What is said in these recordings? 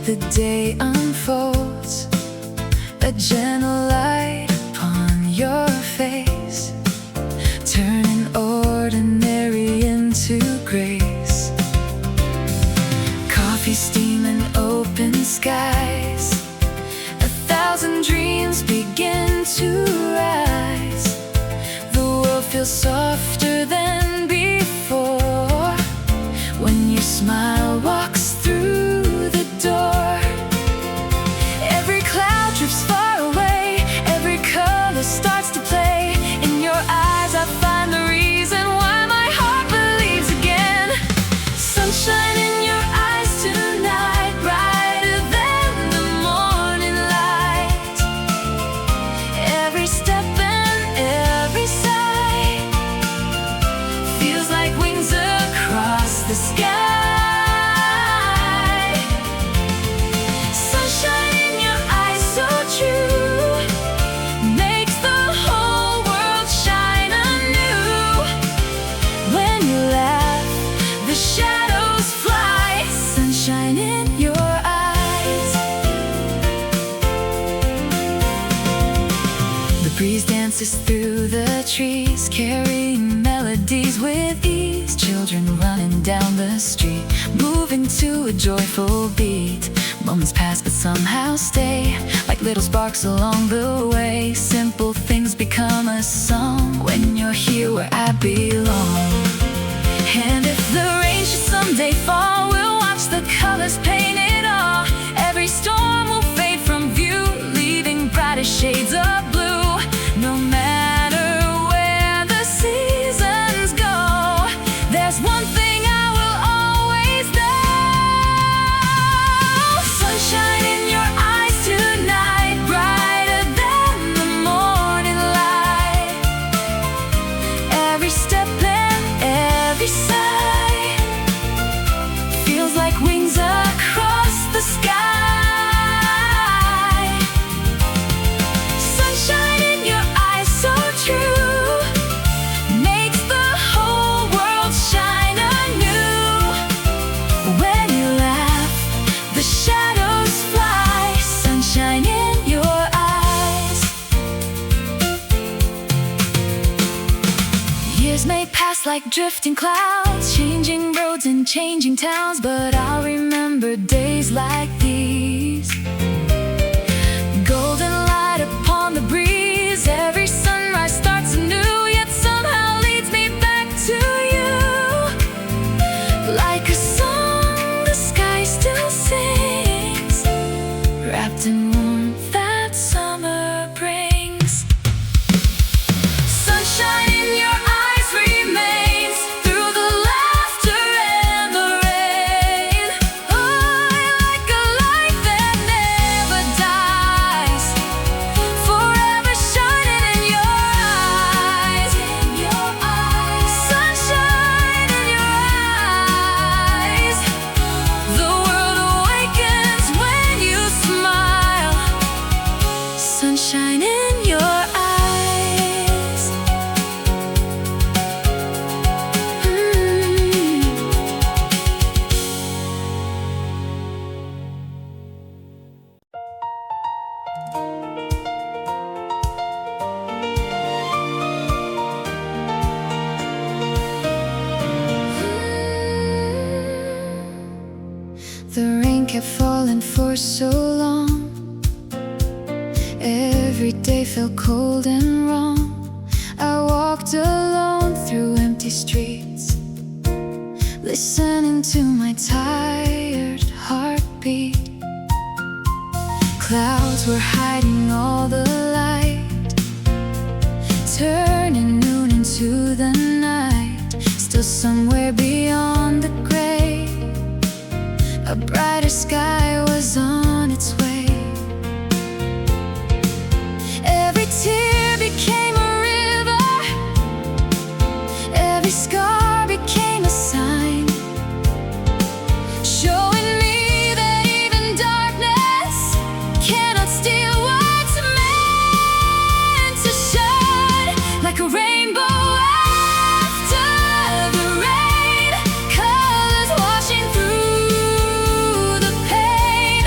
the day unfolds, a gentle light upon your face, turning ordinary into grace. Coffee steam and open skies, 1,000 dreams begin to rise. The world feels softer than before when your smile walks through the door. Every cloud drifts far away, every color starts to play. In your eyes I find the reason why my heart believes again. Sunshine in your eyes tonight, brighter than the morning light. Every step and every sigh feels like wings across the sky. Sunshine in your eyes, so true, makes the whole world shine anew. When you laugh, the shadows fly. Sunshine in your eyes. The breeze dances through the trees, carrying melodies with ease. Children running down the street, moving to a joyful beat. Moments pass but somehow stay, like little sparks along the way. Simple things become a song when you're here where I belong. And if the rain should someday fall, we'll watch the colors paint it all. Every storm will fade from view, leaving brighter shades of blue. No matter where the seasons go, there's one thing I will always know. Sunshine in your eyes tonight, brighter than the morning light. Every step and every sigh feels like wings across the sky. Sunshine in your eyes, so true, makes the whole world shine anew. When you laugh, the shadows fly. Sunshine in your eyes. Years may pass like drifting clouds, changing roads and changing towns, but I'll remember days like these. Golden light upon the breeze, every sunrise starts anew, yet somehow leads me back to you. Like a song the sky still sings, wrapped in warmth that summer brings. Sunshine in your eyes remains through the laughter and the rain. Oh, like a light that never dies, forever shining in your eyes. Sunshine in your eyes. The world awakens when you smile. Sunshine in your eyes. The rain kept falling for so long. Every day felt cold and wrong. I walked alone through empty streets, listening to my tired heartbeat. Clouds were hiding all the light, turning noon into the night. Still somewhere beyond the gray, a brighter sky was on its way. Every tear became a river, every scar became a sign, showing me that even darkness cannot steal what's meant to shine. Like a rainbow after the rain, colors washing through the pain.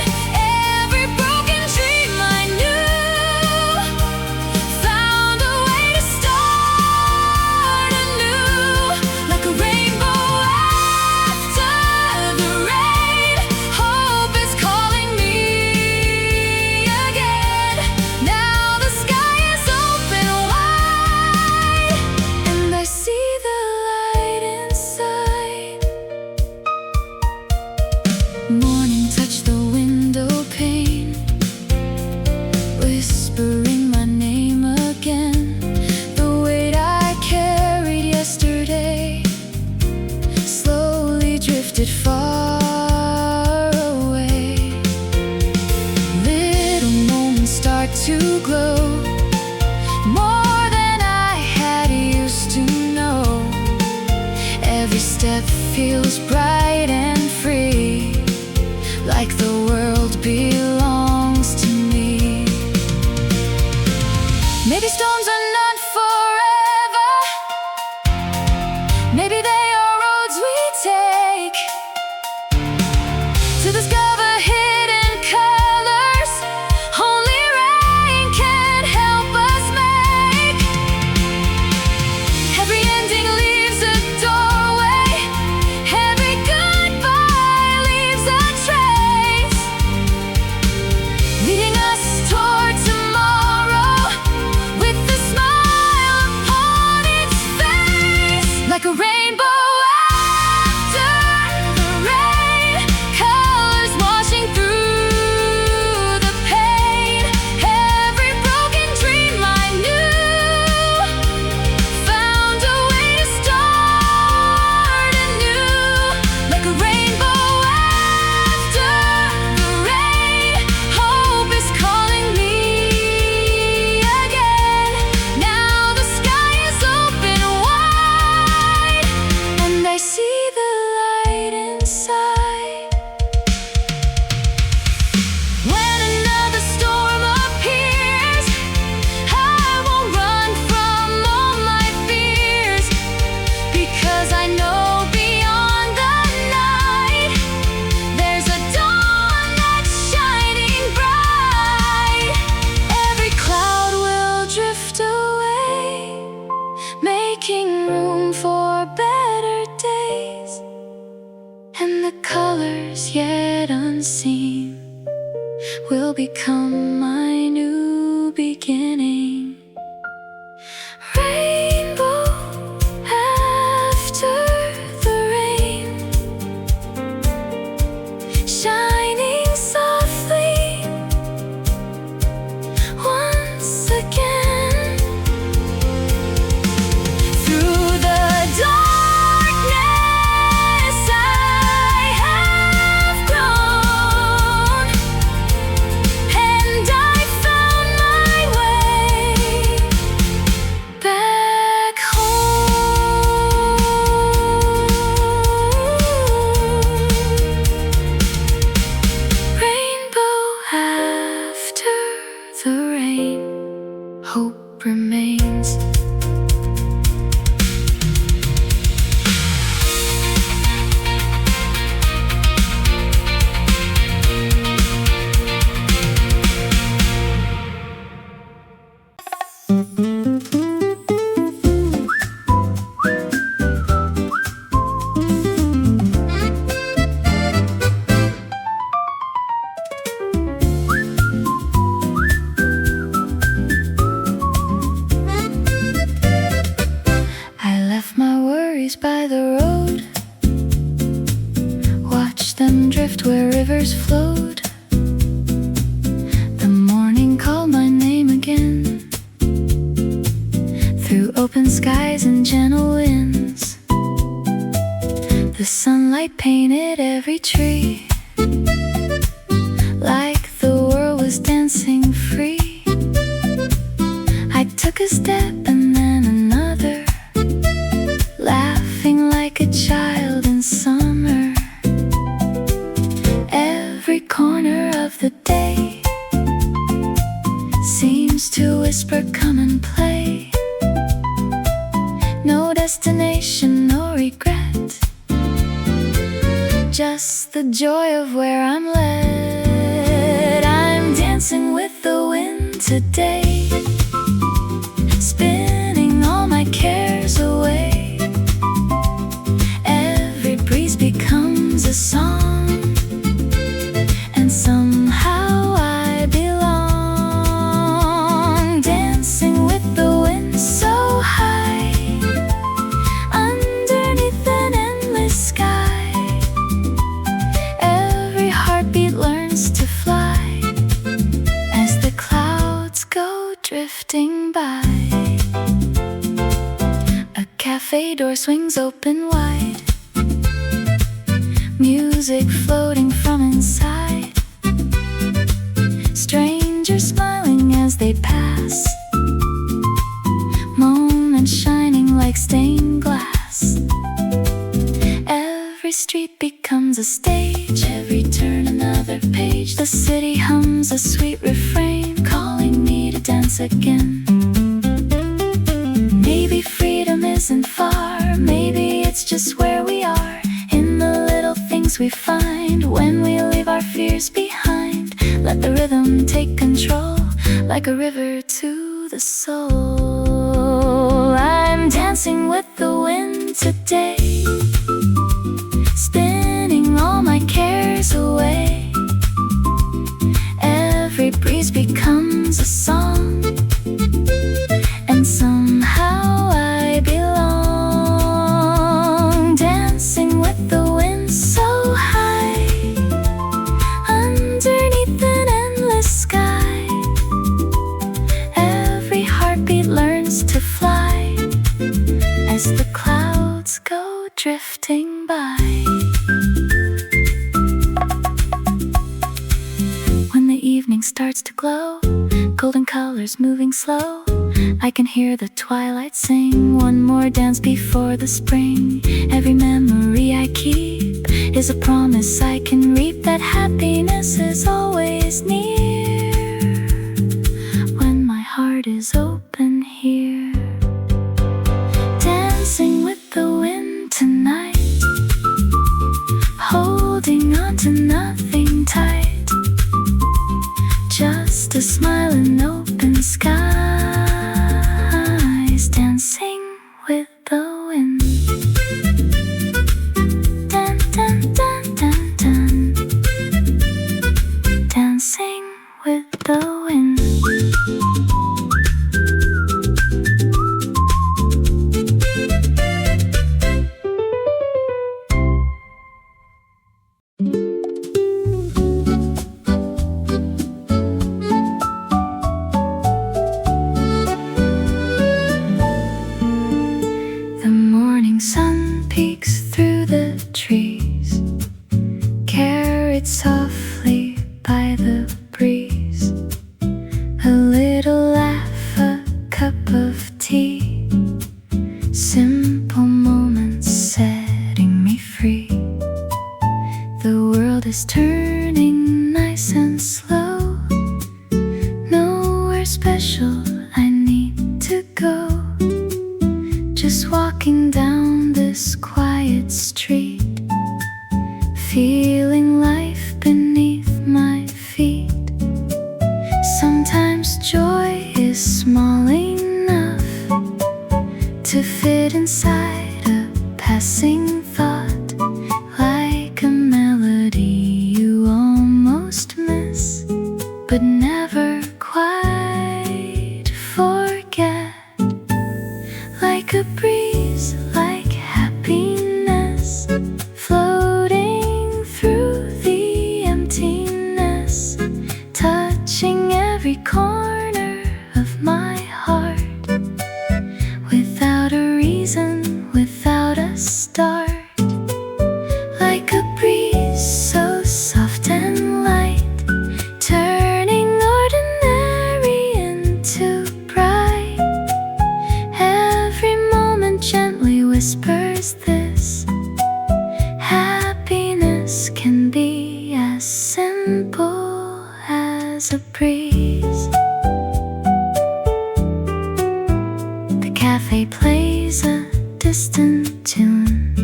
to discover hidden colors only rain can help us make. Every ending leaves a doorway, every goodbye leaves a trace, leading us toward tomorrow with a smile upon its face. Like a rainbow after the rain, colors washing through the pain. Every broken dream I knew found a way to start anew. Like a rainbow after the rain, hope is calling me again. Now the sky is open wide, and I see the light inside. When another storm appears, I won't run from all my fears, because I know beyond the night there's a dawn that's shining bright. Every cloud will drift away, making room for better days, and the colors yet unseen will become my new beginning. Rainbow after the rain, shining softly once again. Through the darkness I have grown, and I found my way back home. Rainbow after the rain, hope remains. I left my worries by the road, watched them drift where rivers flowed. The morning called my name again, through open skies and gentle winds. The sunlight painted every tree, like the world was dancing free. I took a step and then another, laughing like a child in summer. Every corner of the day seems to whisper, come and play. No destination, no regret, just the joy of where I'm led. I'm dancing with the wind today, spinning all my cares away. Every breeze becomes a song, and somehow I belong. Dancing with the wind so high, underneath an endless sky. Every heartbeat learns to fly as the clouds go drifting by. A cafe door swings open wide, music floating from inside. Strangers smiling as they pass, moments shining like stained glass. Every street becomes a stage, every turn another page. The city hums a sweet refrain, calling me to dance again. Maybe freedom isn't far, maybe it's just where we are, in the little things we find when we leave our fears behind. Let the rhythm take control, like a river to the soul. I'm dancing with the wind today, spinning all my cares away. Every breeze becomes a song, and somehow I belong. Dancing with the wind so high, underneath an endless sky. Every heartbeat learns to fly as the clouds go drifting by. When the evening starts to glow, golden colors moving slow, I can hear the twilight sing. One more dance before the spring. Every memory I keep is a promise I can reap, that happiness is always near when my heart is open here. Dancing with the wind tonight, holding on to nothing tight, just a smile and open skies. Dancing with the wind. Dun, dun, dun, dun, dun. Dancing with the wind. Carried softly by the breeze, a little laugh, a cup of tea, simple moments setting me free. The world is turning nice and slow, nowhere special I need to go, just walking down this quiet street, feeling life beneath my feet. Sometimes joy is small enough to fit inside a passing thought, like a melody you almost miss but never quite forget, like a breeze, like happiness floating through the emptiness, touching every corner of my heart, without a reason, without a start, like a breeze so soft and light, turning ordinary into bright. Every moment gently whispers this: happiness can be as simple as a breeze. The cafe plays a distant tune,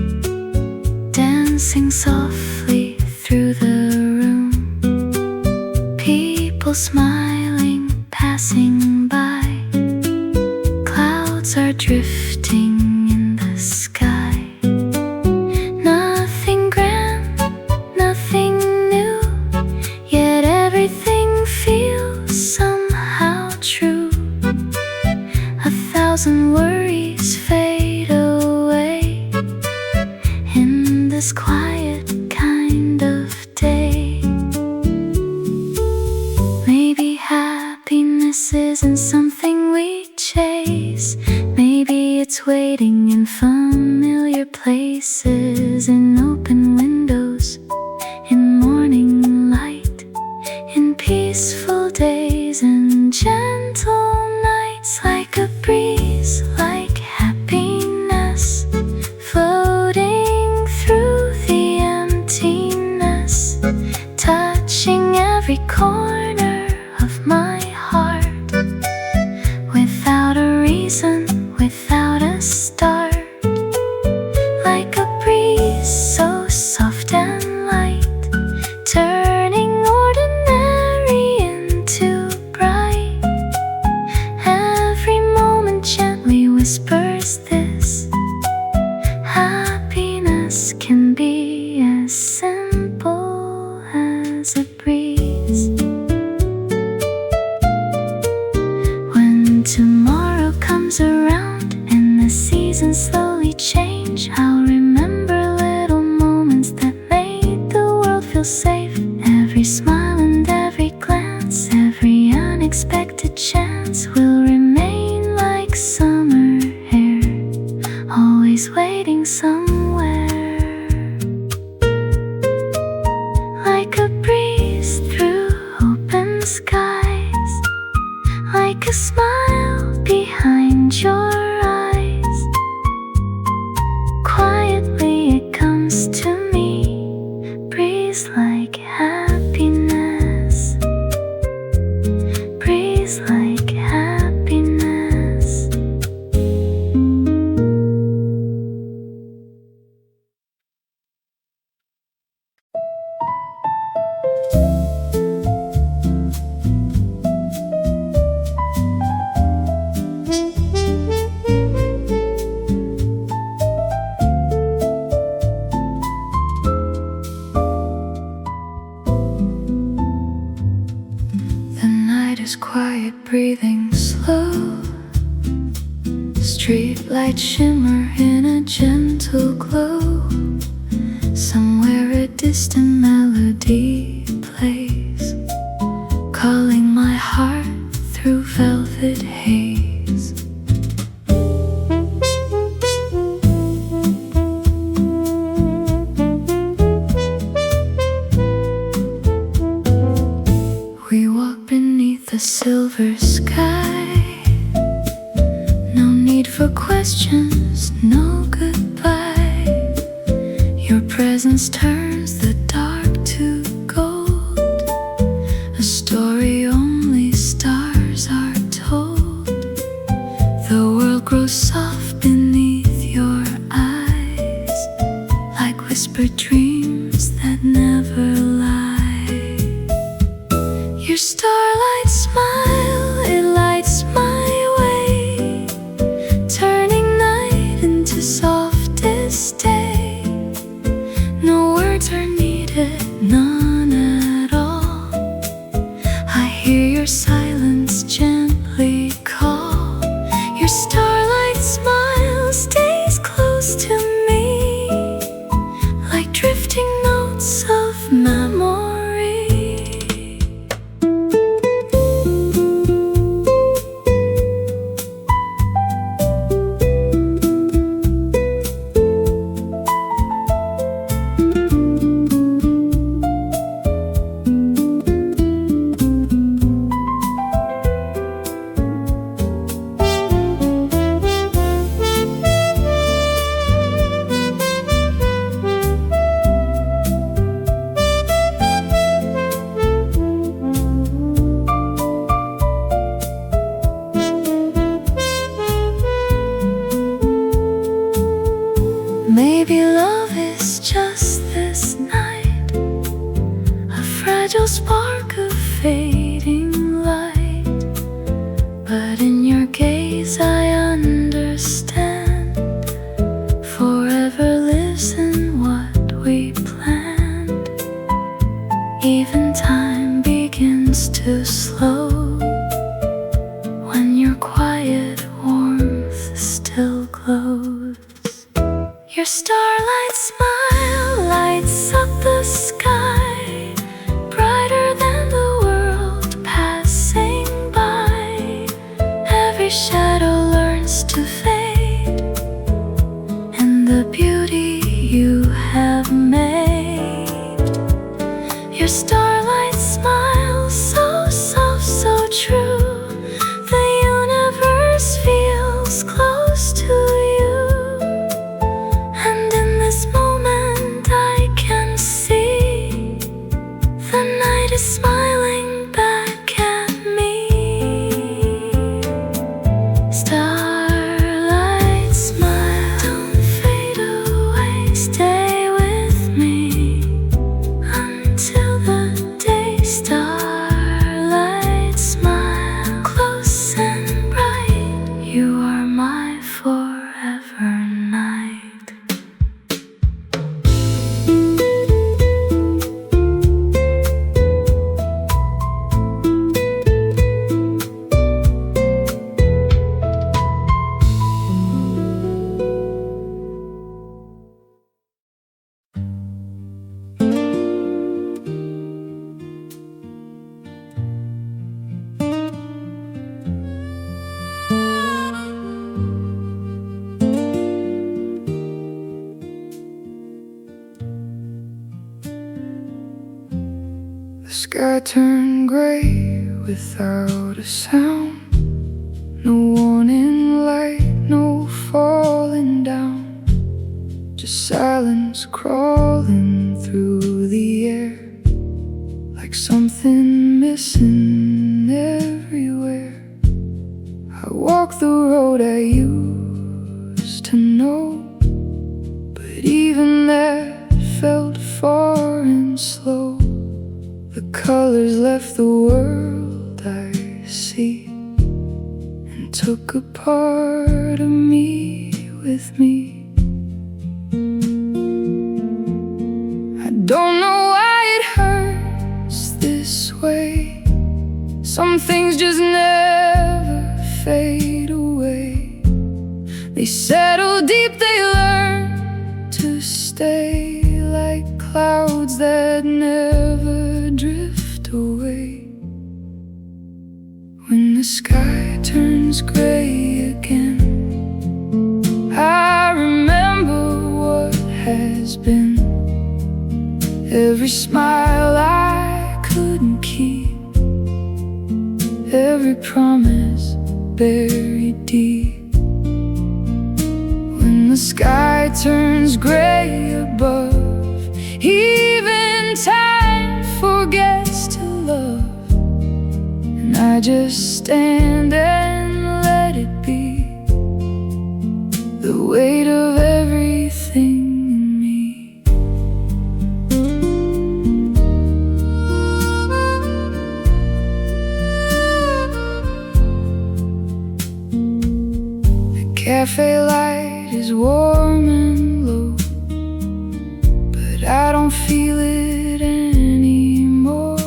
dancing softly through the room. People smiling, passing by. Clouds are drifting in the sky. Nothing grand, nothing new, yet everything feels somehow true. 1,000 worries fade away in this quiet kind of day. Maybe happiness isn't something we chase. Maybe it's waiting in familiar places, in open windows, in morning light, in peaceful days and gentle nights, like a breeze, like happiness floating through the emptiness, touching every corner of my heart, without a reason, without a start, like a breeze so soft and light. Every smile and every glance, every unexpected chance will remain like summer air, always waiting somewhere. Like a breeze through open skies, like a smile behind your eyes. Quietly it comes to me, breeze like happiness, breeze like happiness. The night is quiet, breathing slow. Streetlights shimmer in a gentle glow. Somewhere a distant melody plays, calling my heart through velvet haze. We walk beneath the silver sky. No need for questions, no goodbye. Your presence turns the dark to gold, a story only stars are told. The world grows soft beneath your eyes, like whispered dreams that never lie. Your starlight smile, it lights my way, turning night into softest day. No words are needed, none at all. I hear your silence gently call. Your starlight smile stays close to me, like drifting notes of memory. Maybe love is just this night, a fragile spark of fading light. But in your gaze I understand, forever lives in what we planned. Even time begins to slow when your quiet warmth still glows. Your starlight smile lights up the sky, brighter than the world passing by. Every shadow learns to fade, and the beauty you have made. Your starlight smile, so soft, so true. The universe feels close to you. And in this moment I can see the night is smiling back at me. Starlight smile, don't fade away. Stay with me until the day. Starlight smile, close and bright. You are my forever night. sky turned gray without a sound. No warning light, no falling down. Just silence crawling through the air, like something missing everywhere. I walk the road I used to know, but even that felt far and slow. The colors left the world I see and took a part of me with me. I don't know why it hurts this way. Some things just never fade away. They settle deep, they learn to stay, like clouds that never drift away. When the sky turns gray again, I remember what has been. Every smile I couldn't keep, every promise buried deep. When the sky turns gray above, even time forgets to love, and I just stand and let it be, the weight of everything in me. The cafe light is warm and low, but I don't feel it anymore.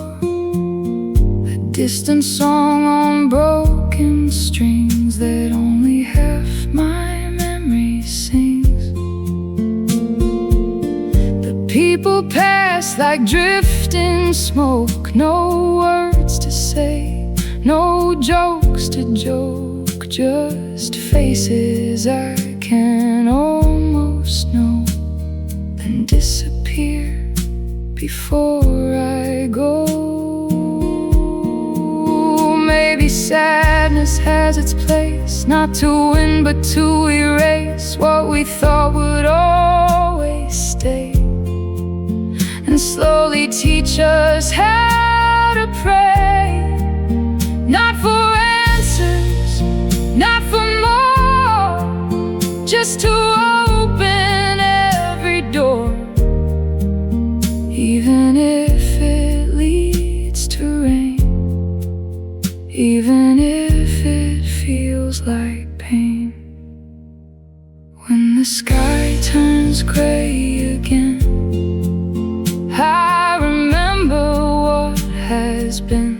A distant song on broken strings that only half my memory sings. The people pass like drifting smoke, no words to say, no jokes to joke, just faces I can almost know, then disappear before I go. Maybe sadness has its place, not to win but to erase what we thought would always stay, and slowly teach us how to pray, not for answers, not for more, just to open every door, even if it leads to rain, even if it feels like pain. When the sky turns gray again, I remember what has been.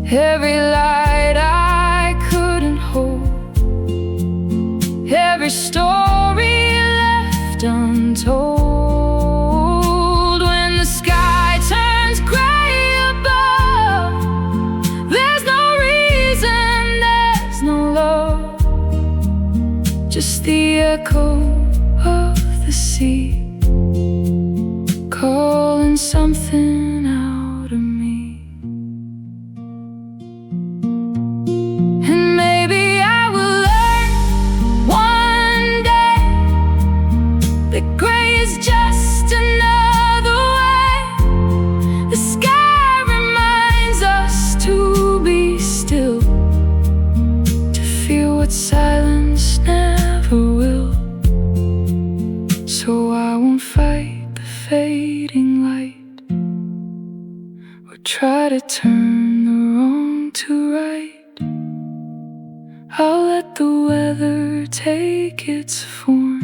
Every light I couldn't hold, every story left untold. When the sky turns gray above, there's no reason, there's no love, just the echo of the sea calling something out of me. And maybe I will learn one day that gray is just another way. The sky reminds us to be still, to feel what silence never will. So I won't fight the fading light, or try to turn the wrong to right. I'll let the weather take its form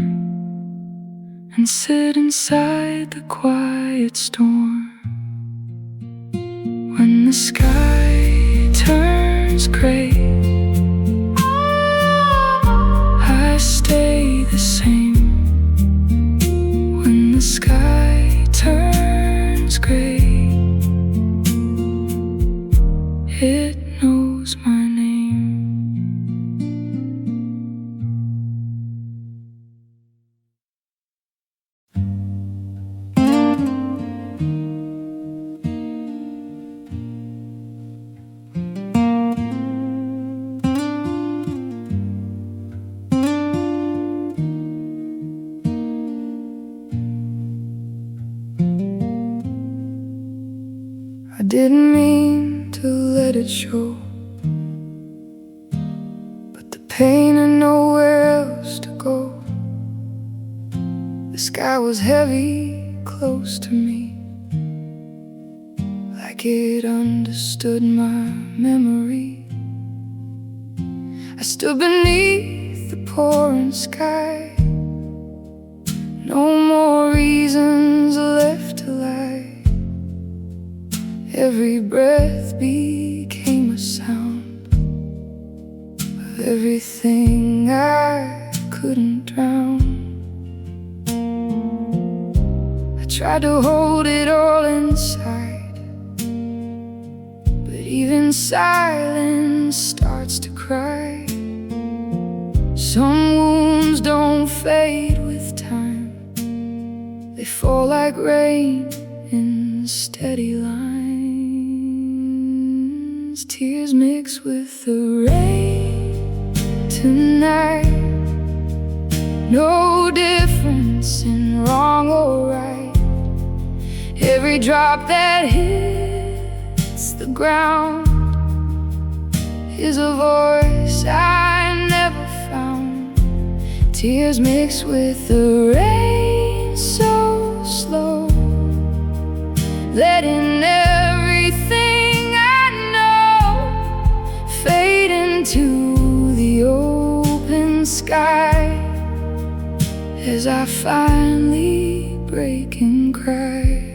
and sit inside the quiet storm. When the sky turns gray, I stay the same. When the sky turns gray, it knows my name. didn't mean to let it show, but the pain and nowhere else to go. The sky was heavy, close to me, like it understood my memory. I stood beneath the pouring sky, no more reasons left to lie. Every breath became a sound of everything I couldn't drown. I tried to hold it all inside, but even silence starts to cry. Some wounds don't fade with time, they fall like rain in steady lines. Tears mix with the rain tonight. No difference in wrong or right. Every drop that hits the ground is a voice I never found. Tears mix with the rain so slow, letting everything I know fade into the open sky as I finally break and cry.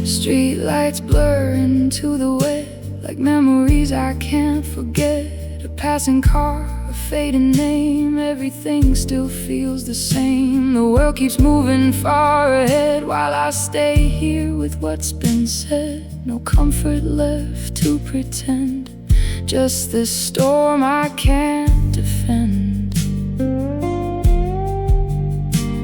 Street lights blur into the wet, like memories I can't forget. A passing car, a fading name, everything still feels the same. The world keeps moving far ahead while I stay here with what's been said. No comfort left to pretend, just this storm I can't defend.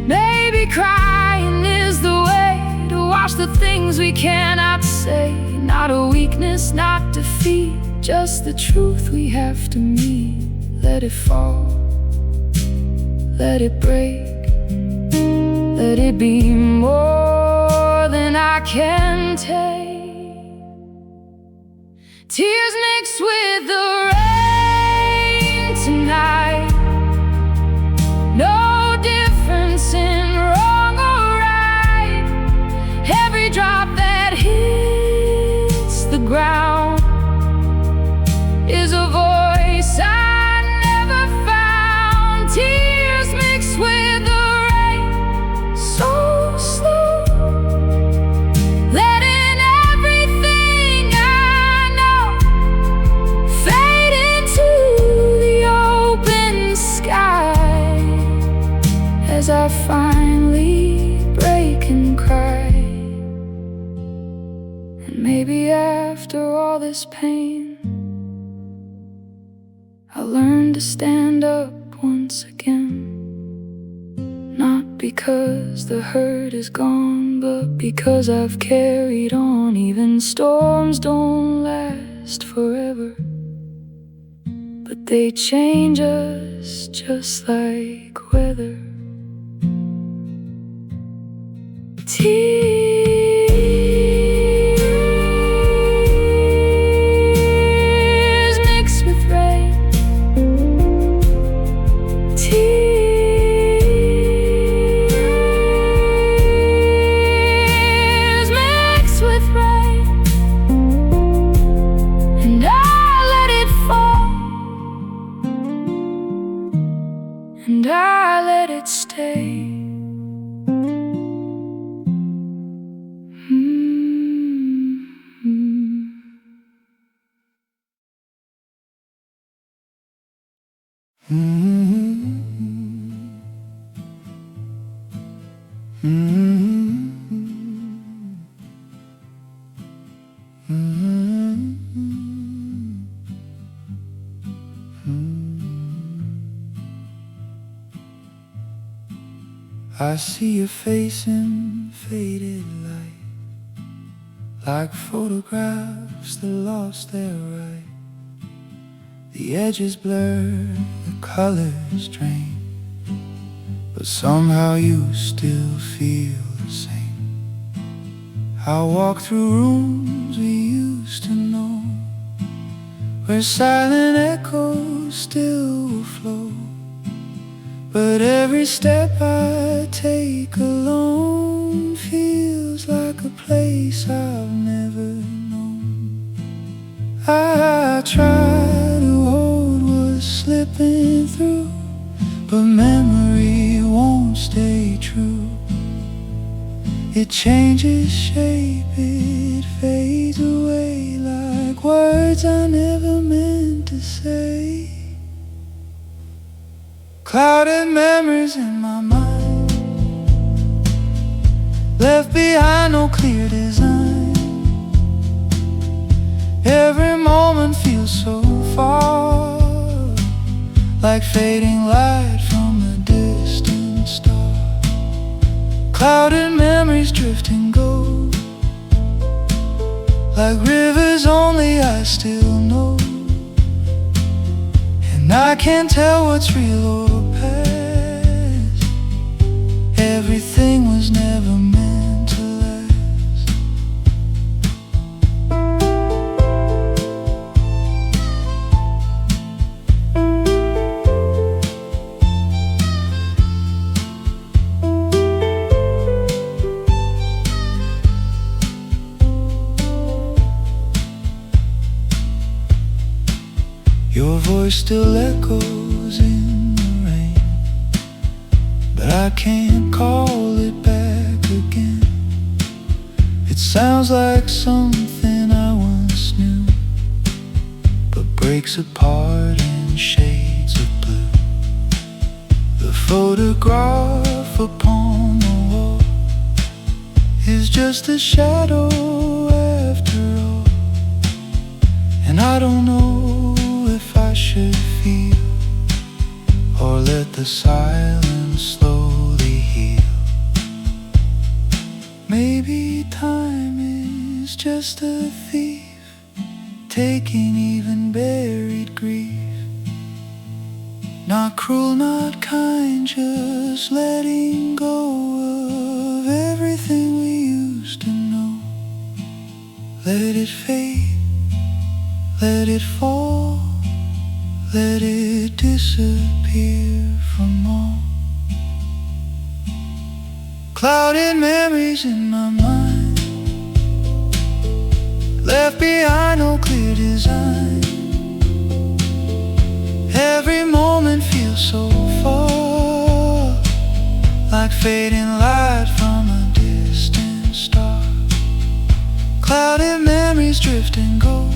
Maybe crying is the way to wash the things we cannot say. Not a weakness, not defeat, just the truth we have to meet. Let it fall, let it break, let it be more than I can take. Tears mixed with the rain tonight. No difference in wrong or right. Every drop that hits the ground is a voice I never found. Tears mixed with the rain so slow, letting everything I know fade into the open sky as I finally break and cry. And maybe after all this pain, I'll learn to stand up once again. Not because the hurt is gone, but because I've carried on. Even storms don't last forever, but they change us just like weather. Tears mixed with rain. Tears mixed with rain, and I let it fall, and I let it stay. I see your face in faded light, like photographs that lost their right. The edges blur, the colors drain, but somehow you still feel the same. I walk through rooms we used to know, where silent echoes still flow, but every step I take alone feels like a place I've never known. I try to hold what's slipping through, but memory won't stay true. It changes shape, it fades away like words I never meant to say. Clouded memories in my mind, left behind no clear design. Every moment feels so far, like fading light from a distant star. Clouded memories drift and go, like rivers only I still know. And I can't tell what's real or past. Everything was never meant to last. Your voice still echoes in the rain, but I can't call it back again. It sounds like something I once knew, but breaks apart in shades of blue. The photograph upon the wall is just a shadow after all, and I don't know if I should feel or let the silence slowly heal. Maybe time is just a thief, taking even buried grief. Not cruel, not kind, just letting go of everything we used to know. Let it fade, let it fall, let it disappear from all. Clouded memories in my mind, left behind no clear design. Every moment feels so far, like fading light from a distant star. Clouded memories drift and go,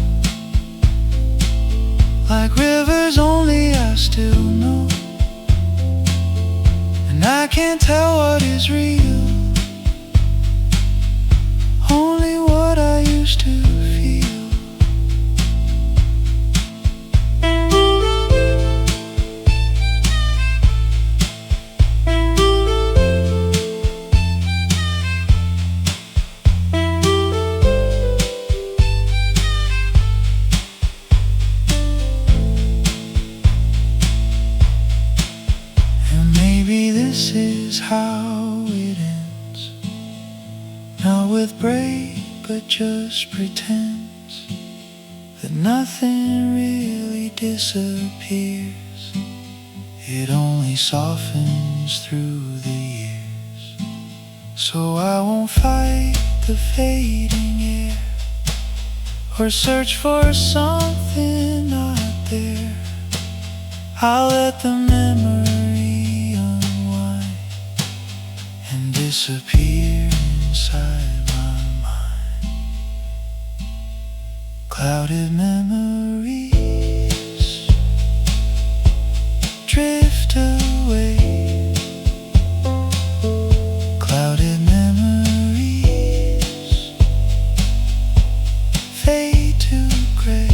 like rivers only I still know. And I can't tell what is real, only what I used to feel. This is how it ends, not with break but just pretends that nothing really disappears. It only softens through the years. So I won't fight the fading air or search for something not there. I'll let the memory unwind and disappear inside my mind. Clouded memories drift away. Clouded memories fade to gray.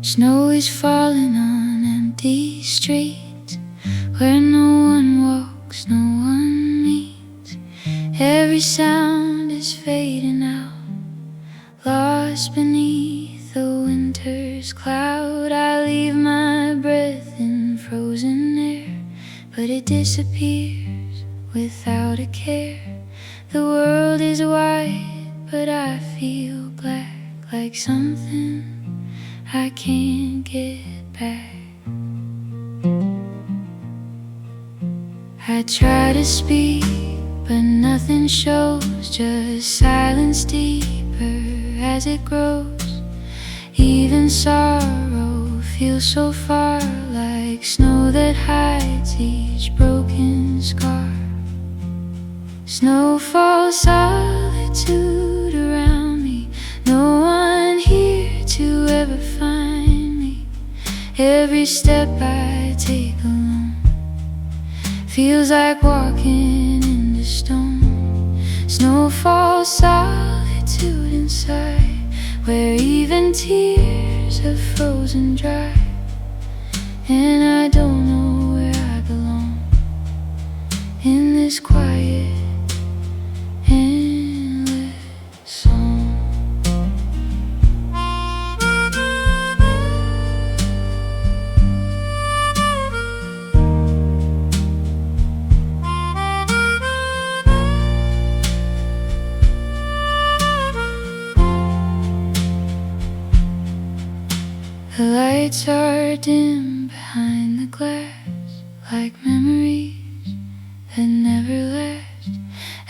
Snow is falling on empty streets where no one walks, no one meets. Every sound is fading out, lost beneath the winter's cloud. I leave my breath in frozen air, but it disappears without a care. The world is white, but I feel black, like something I can't get back. I try to speak, but nothing shows, just silence deeper as it grows. Even sorrow feels so far, like snow that hides each broken scar. Snowfall solitude around me, no one here to ever find me. Every step I take alone feels like walking into stone. Snowfall solitude inside, where even tears have frozen dry. And I don't know where I belong in this quiet endless song. The lights are dim behind the glass, like memories that never last.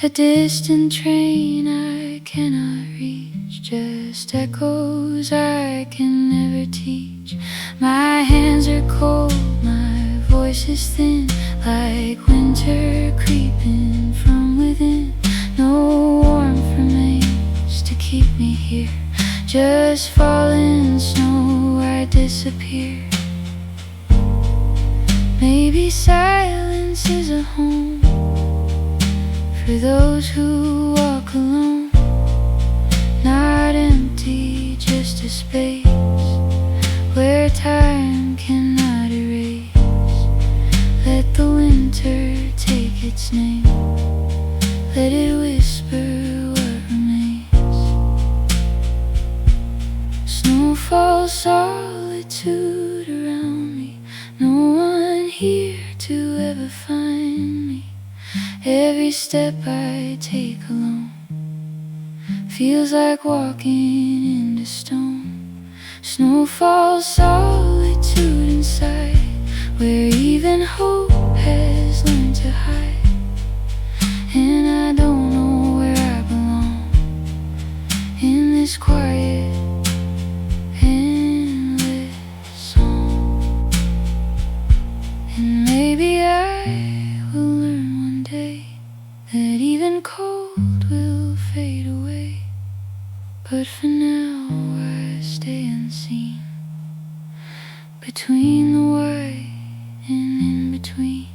A distant train I cannot reach, just echoes I can never teach. My hands are cold, my voice is thin, like winter creeping from within. No warmth remains to keep me here, just falling snow, I disappear. Maybe silence is a home for those who walk alone. Not empty, just a space where time cannot erase. Let the winter take its name, let it whisper what remains. Snowfall solitude around me, no one here to ever find me. Every step I take alone feels like walking into stone. Snowfall solitude inside, where even hope has learned to hide. And I don't know where I belong in this quiet endless song. And maybe I will learn one day that even cold will fade away. But for now I stay unseen, between the white and in between.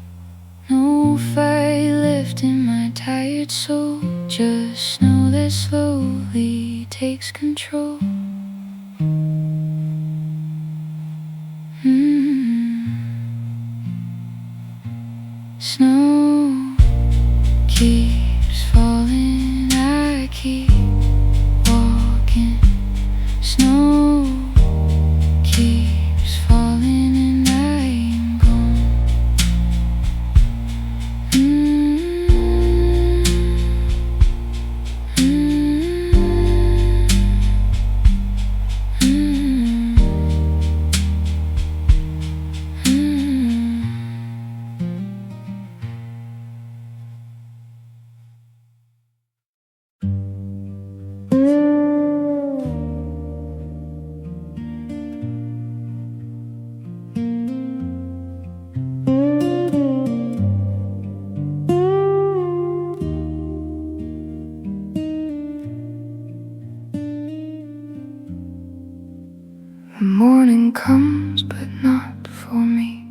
No fight left in my tired soul, just snow that slowly takes control. Snow keeps falling, I keep walking. Snow keeps falling and I'm gone. The morning comes, but not for me.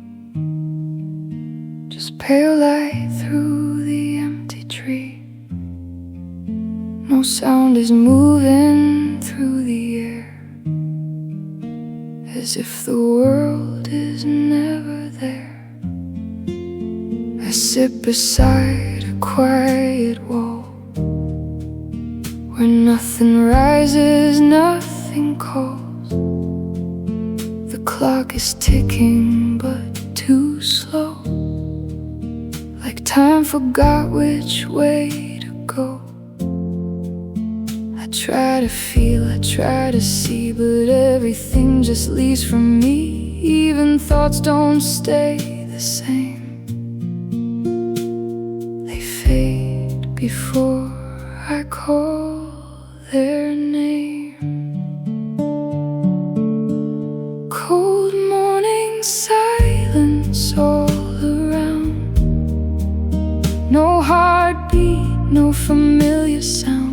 Just pale light through the empty tree. No sound is moving through the air as as if the world is never there. I sit beside a quiet wall where nothing rises, nothing calls. The clock is ticking but too slow, like time forgot which way to go. I try to feel, I try to see, but everything just leaves from me. Even thoughts don't stay the same. They fade before I call their name. Cold morning silence all around. No heartbeat, no familiar sound.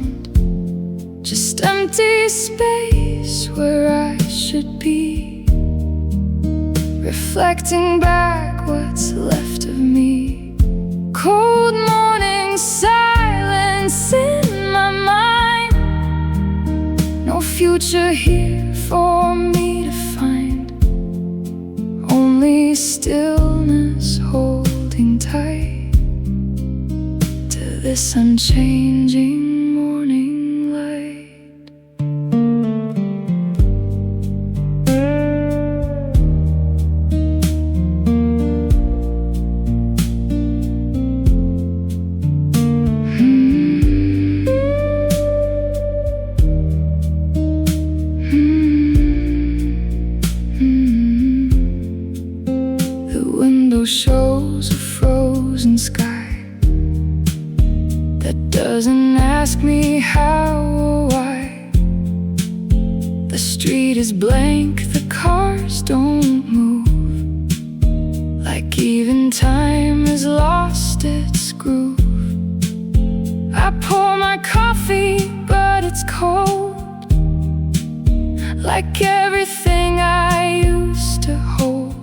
Just empty space where I should be, reflecting back what's left of me. Cold morning silence in my mind. No future here for me to find. Only stillness holding tight to this unchanging morning light. Shows a frozen sky that doesn't ask me how or why. The street is blank, the cars don't move, like even time has lost its groove. I pour my coffee, but it's cold, like everything I used to hold.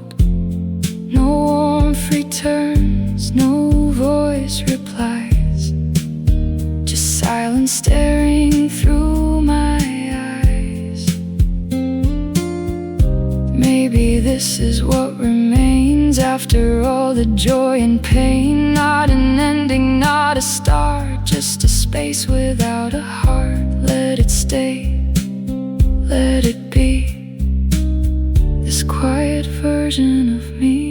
No warmth returns, no voice replies, just silence staring through my eyes. Maybe this is what remains after all the joy and pain. Not an ending, not a start, just a space without a heart. Let it stay, let it be, this quiet version of me.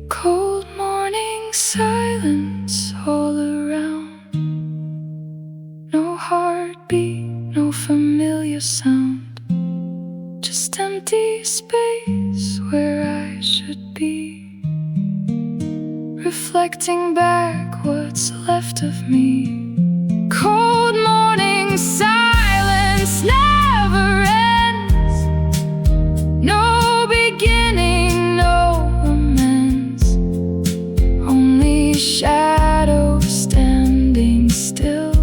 Cold morning silence all around. No heartbeat, no familiar sound. Just empty space where I should be, reflecting back what's left of me. Cold morning silence never ends. No beginning, no amends. Only shadows standing still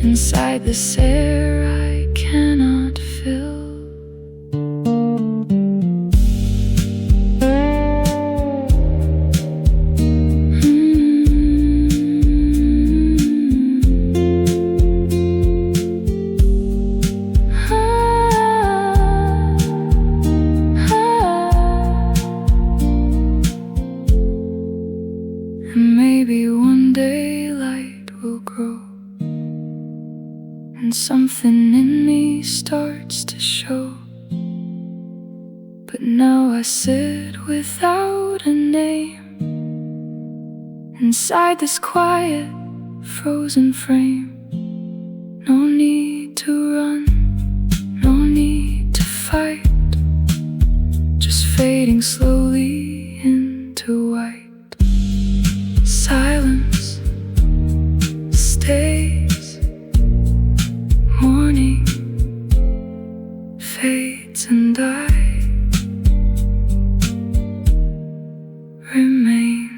inside this air I cannot fill. Maybe one day light will grow, and something in me starts to show. But now I sit without a name, inside this quiet, frozen frame. No need to run, no need to fight, just fading slowly into white. Silence stays, morning fades, and I remain.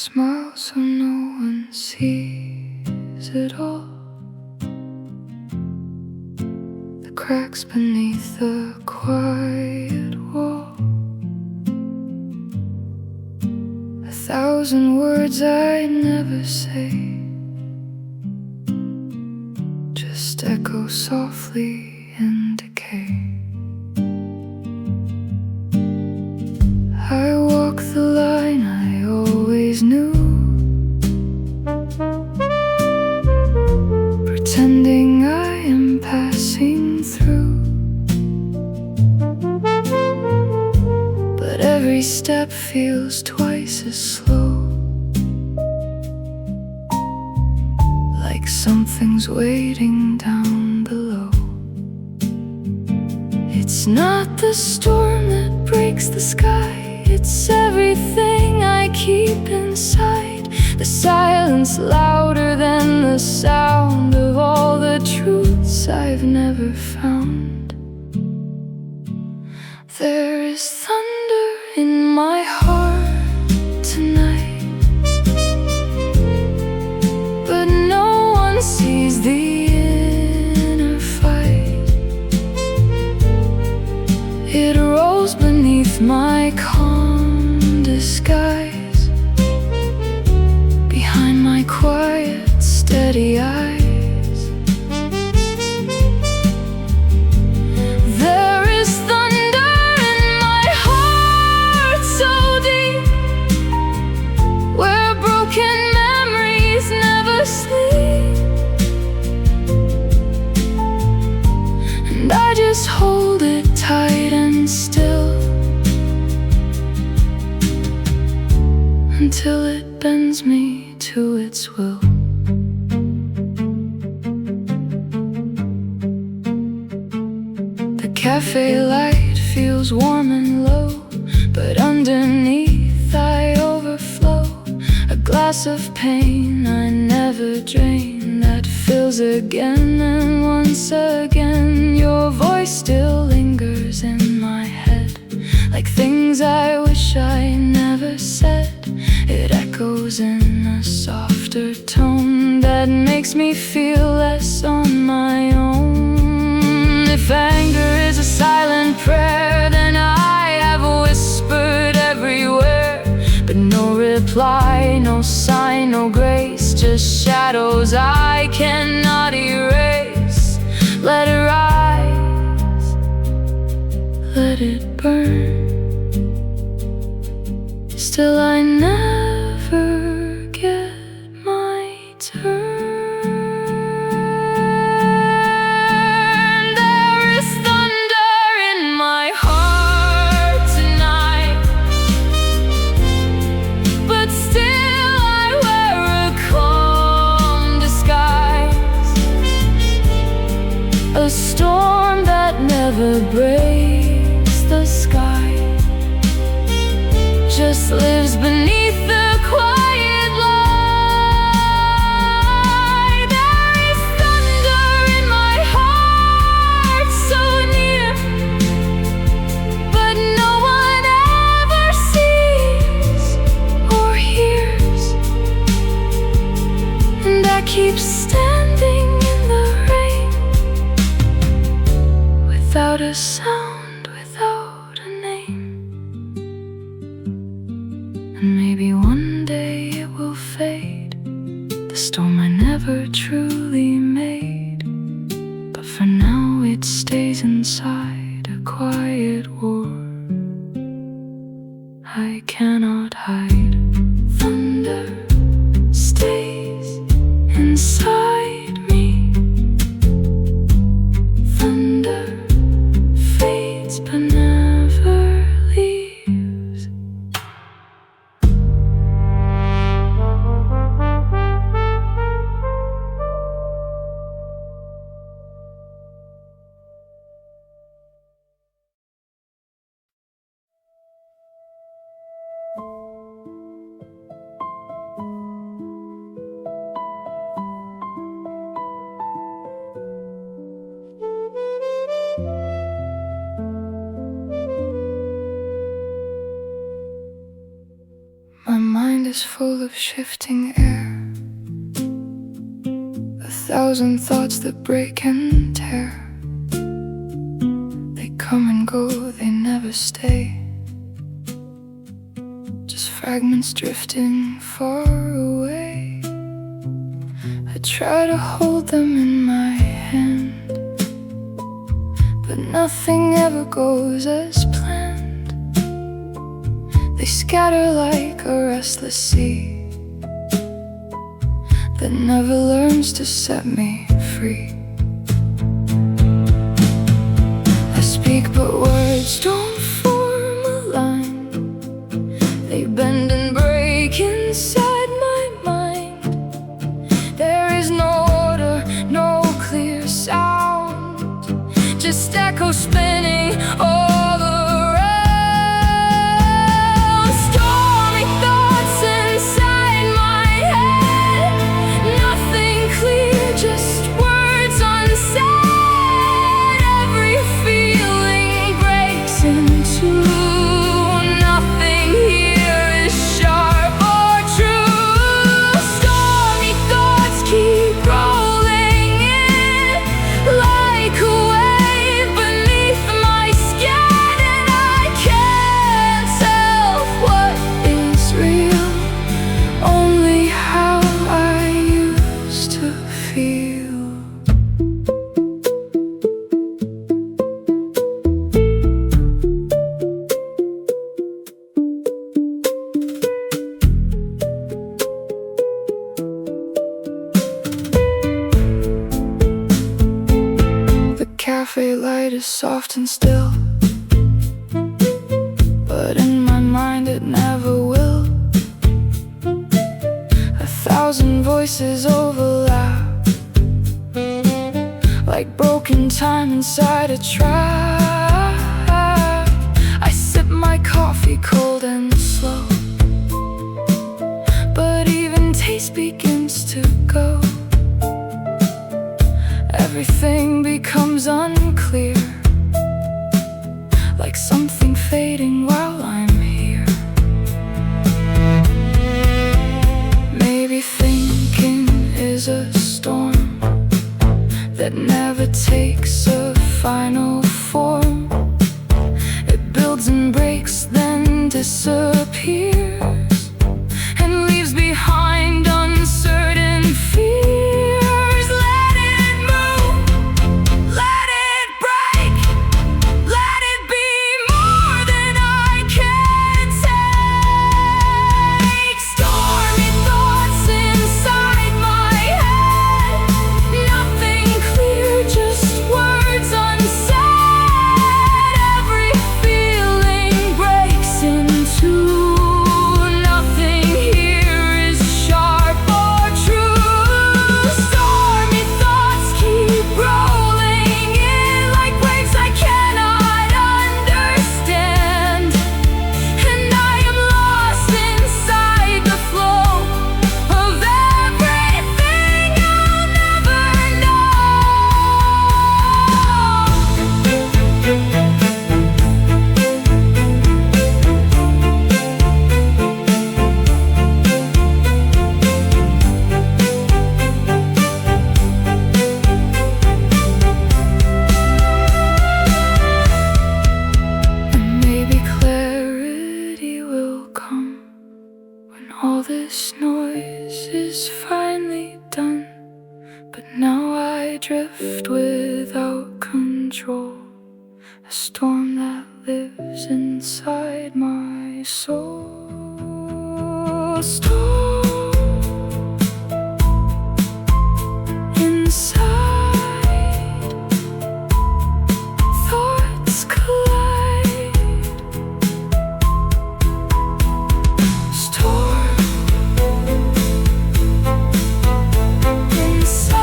smile so no one sees it all. The cracks beneath the quiet wall. 1,000 words I never say just echo softly in decay. I walk the line I always knew, pretending I am passing through. But every step feels twice as slow, like something's waiting down below. It's not the storm that breaks the sky, it's everything I keep inside. The silence louder than the sound of all the truths I've never found. There is thunder in my heart tonight, but no one sees the inner fight. It rolls beneath my calm disguise, behind my quiet, steady eyes. There is thunder in my heart so deep, where broken memories never sleep. And I just hold it tight and still until it bends me to its will. The cafe light feels warm and low, but underneath I overflow. A glass of pain I never drain, that fills again and once again. Your voice still lingers in my head, like things I wish I never said. It echoes in a softer tone that makes me feel less on my own. If anger is a silent prayer, then I have whispered everywhere, but no reply, no sign, no grace, just shadows I cannot erase. Let it rise, let it burn. Still I never get my turn. There is thunder in my heart tonight, but still I wear a calm disguise. A storm that never breaks the sky just lives beneath the quiet light. There is thunder in my heart so near, but no one ever sees or hears. And I keep standing in the rain, without a sound, without a name. And maybe one day it will fade, the storm I never truly made. But for now it stays inside, a quiet war I cannot hide. Thunder stays inside me. Thunder fades but never leaves. is full of shifting air, 1,000 thoughts that break and tear. They come and go, they never stay, just fragments drifting far away. I try to hold them in my hand, but nothing ever goes as planned. They scatter like a restless sea that never learns to set me free. I speak but words don't form a line. They bend and break inside my mind. There is no order, no clear sound, just echo spinning all around. Stormy thoughts inside my head, nothing clear, just words unsaid. Every feeling breaks into nothing here is sharp or true. Stormy thoughts keep rolling in like a wave beneath my skin, and I can't tell what is real, only how I used to feel. The cafe light is soft and still, but in my mind it never will. 1,000 voices overlap like broken time inside a trap. I sip my coffee cold and slow, but even taste begins to go. Everything becomes unclear, like something fading while I'm here. Maybe thinking is a storm that never takes a final form. It builds and breaks, then disappears, and leaves behind uncertain fears. Let it move, let it break, let it be more than I can take. Stormy thoughts inside my head, nothing clear, just words unsaid. Every feeling breaks into nothing here is sharp or true. Stormy thoughts keep rolling in like waves I cannot understand, and I am lost inside the flow of everything I'll never know. And maybe clarity will come when all this noise is finally done. But now I drift without control, a storm that lives inside my soul. Storm inside, thoughts collide. Storm inside.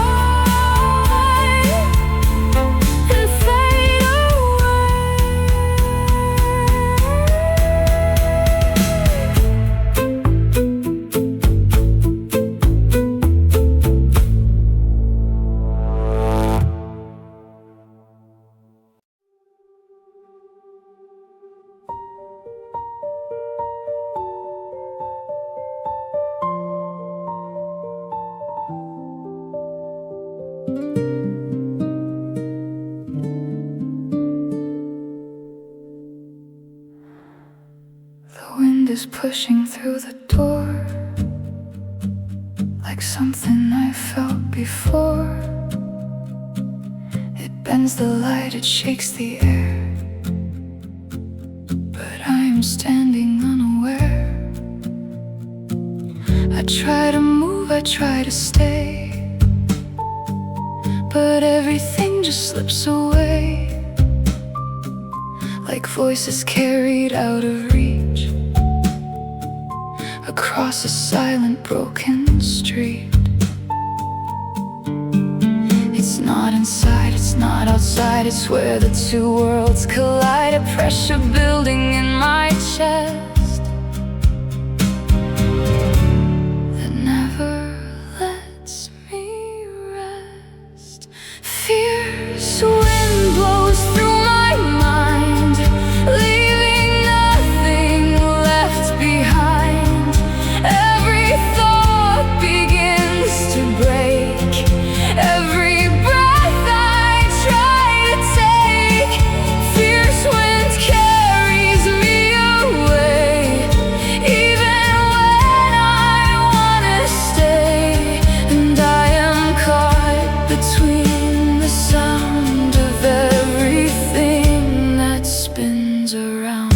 is pushing through the door, like something I felt before. It bends the light, it shakes the air, but I am standing unaware. I try to move, I try to stay, but everything just slips away, like voices carried out of reach, across a silent broken street. It's not inside, it's not outside, it's where the two worlds collide. A pressure building in my chest that never lets me rest. Fierce wind blows through my mind, leaving nothing left behind. Every thought begins to break, every breath I try to take. Fierce wind carries me away, even when I wanna stay. And I am caught between the sound of everything that spins around.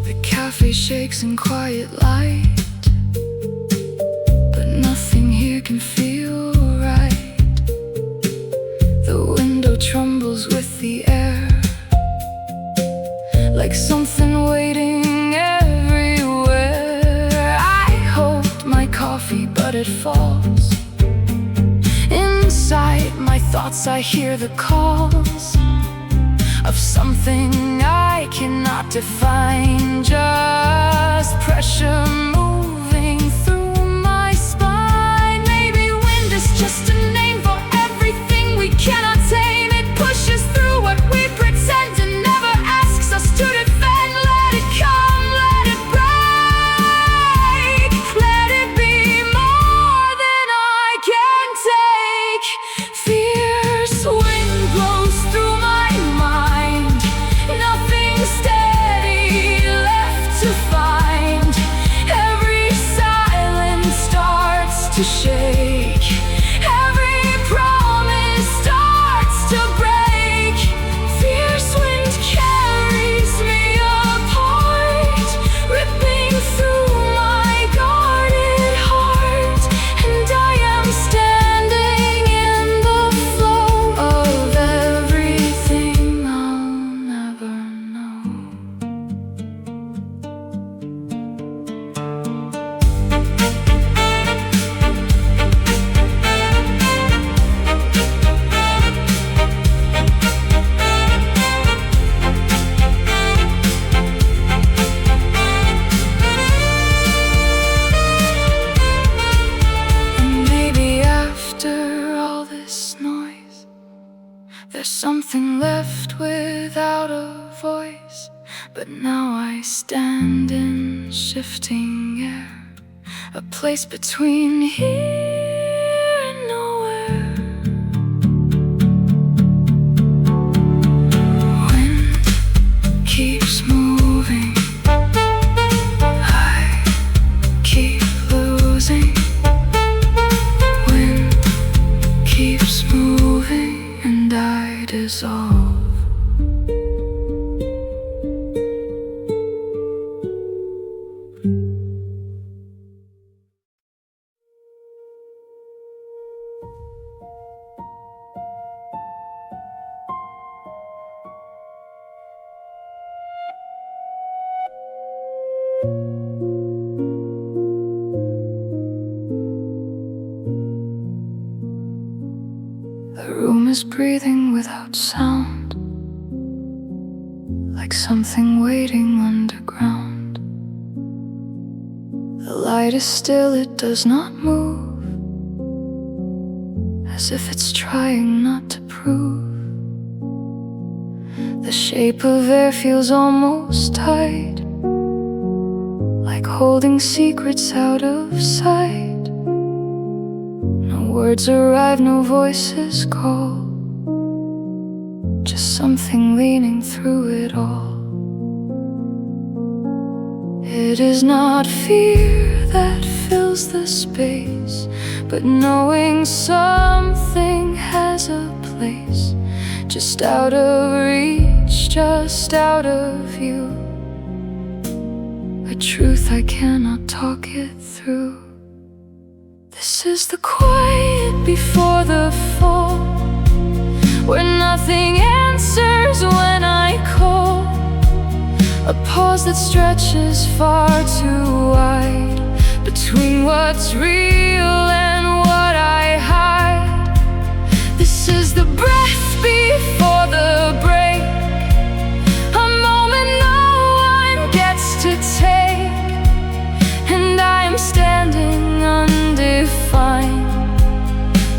The cafe shakes in quiet light, but nothing here can feel right. The window trembles with the air, like something waiting everywhere. I hold my coffee, but it falls. Inside my thoughts I hear the calls of something I cannot define. Just pressure moving through my spine. Maybe wind is just a name for everything we cannot tame. It pushes through what we pretend and never asks us to defend. Let it come, let it break, let it be more than I can take. Fierce wind blows through my mind, nothing steady left to find. Every silence starts to shake, every promise starts to break. Fierce wind carries me apart, ripping through my guarded heart. And I am standing in the flow of everything I'll never know. And maybe after all this noise, there's something left without a voice. But now I stand in shifting air, a place between here and nowhere. Wind keeps moving, I keep losing. Wind keeps moving and I dissolve. The room is breathing without sound, like something waiting underground. The light is still, it does not move, as if it's trying not to prove The shape of air feels almost tight, like holding secrets out of sight. No words arrive, no voices call, just something leaning through it all. It is not fear that fills the space, but knowing something has a place, just out of reach, just out of view. A truth I cannot talk it through. This is the quiet before the fall, where nothing answers when I call. A pause that stretches far too wide, between what's real and what I hide. This is the breath before the break, a moment no one gets to take, and I am standing undefined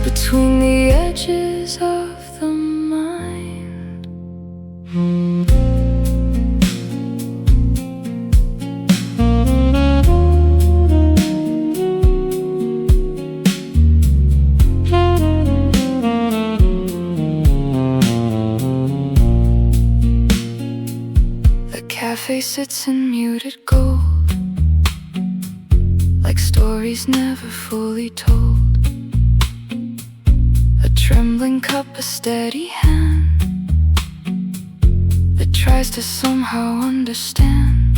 between the edges of the mind. Cafe sits in muted gold, like stories never fully told. A trembling cup, a steady hand that tries to somehow understand.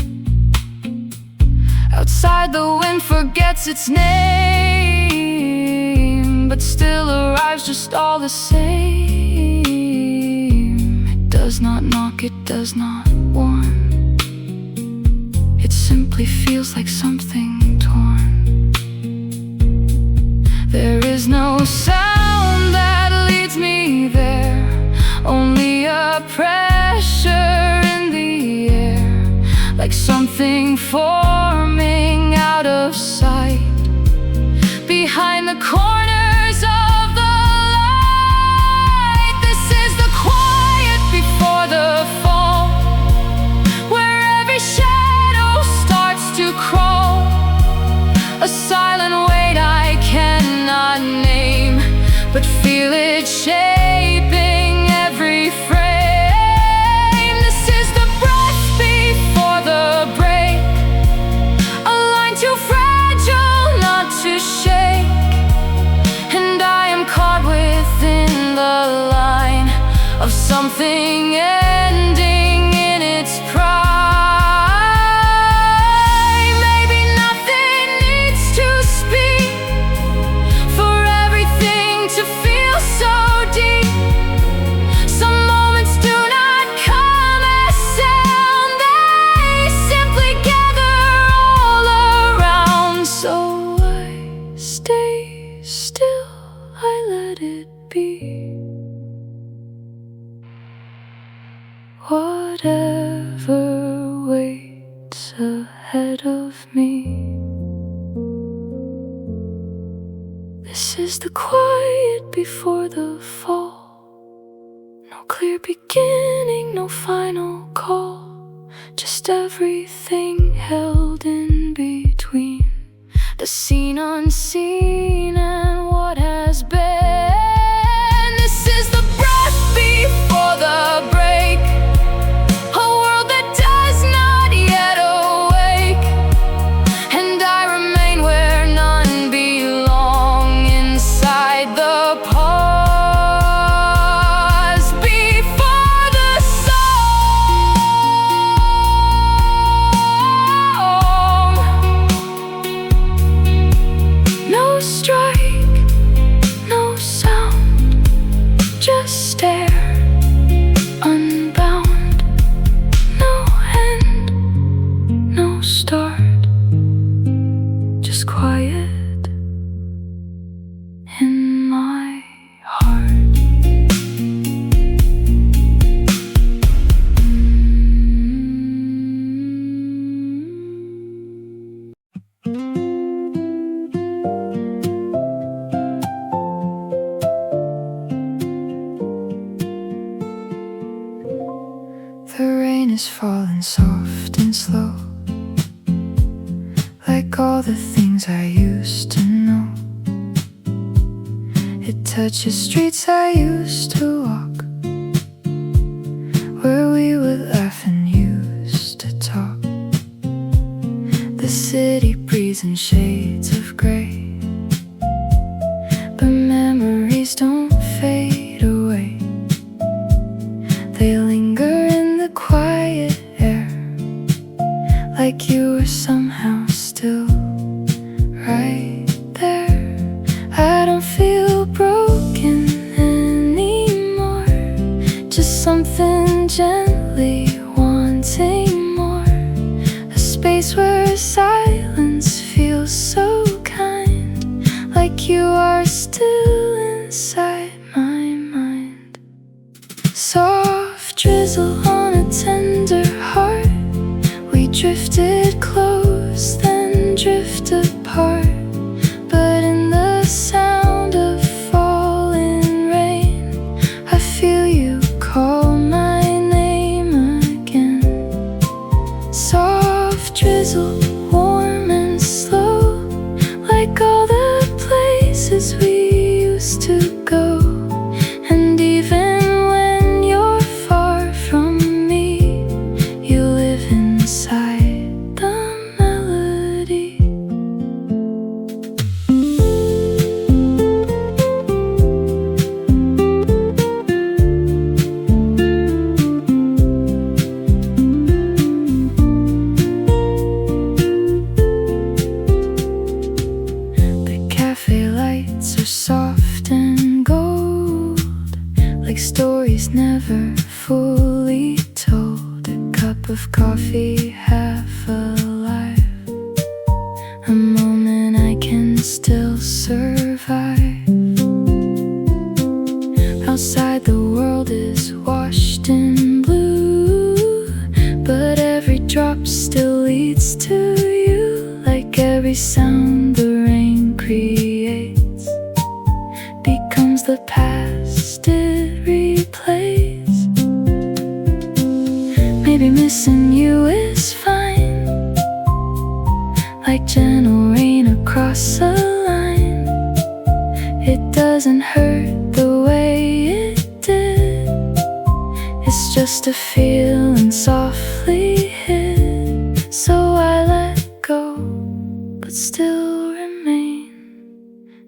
Outside the wind forgets its name, but still arrives just all the same. It does not knock, it does not warn, it simply feels like something torn. There is no sound that leads me there, only a pressure in the air, like something forming out of sight behind the corners of the light. This is the quiet before the fall, where every shadow to crawl, a silent weight I cannot name, but feel it shaping every frame. This is the breath before the break, a line too fragile not to shake, and I am caught within the line of something ending in its pride. Whatever waits ahead of me, this is the quiet before the fall. No clear beginning, no final call, just everything held in between, the seen unseen and what has been. This is the breath before the break, soft and slow, like all the things I used to know. It touches streets I used to walk, where we would laugh and used to talk. The city breathes in shades of gray, but memories don't fade away. They linger in the quiet air, like you were somehow still right there. I don't feel broken anymore, just something gently wanting more. A space where silence feels so kind, like you are still inside my mind. Soft drizzle on a tender heart, we drifted close, then drift apart. But in the sound of falling rain, I feel you call my name again. Soft drizzle, warm and slow, like all the places we used to go. And even when you're far from me, you live inside the melody. The cafe lights are soft and gold, like stories never fully told. A cup of coffee half alive, a moment I can still survive. Outside the world is washed in blue, but every drop still leads to you. Like every sound the rain creates becomes the past it replays. Maybe missing you is fine, like gentle rain across a line. It doesn't hurt the way it did, it's just a feeling softly hid. So I let go, but still remain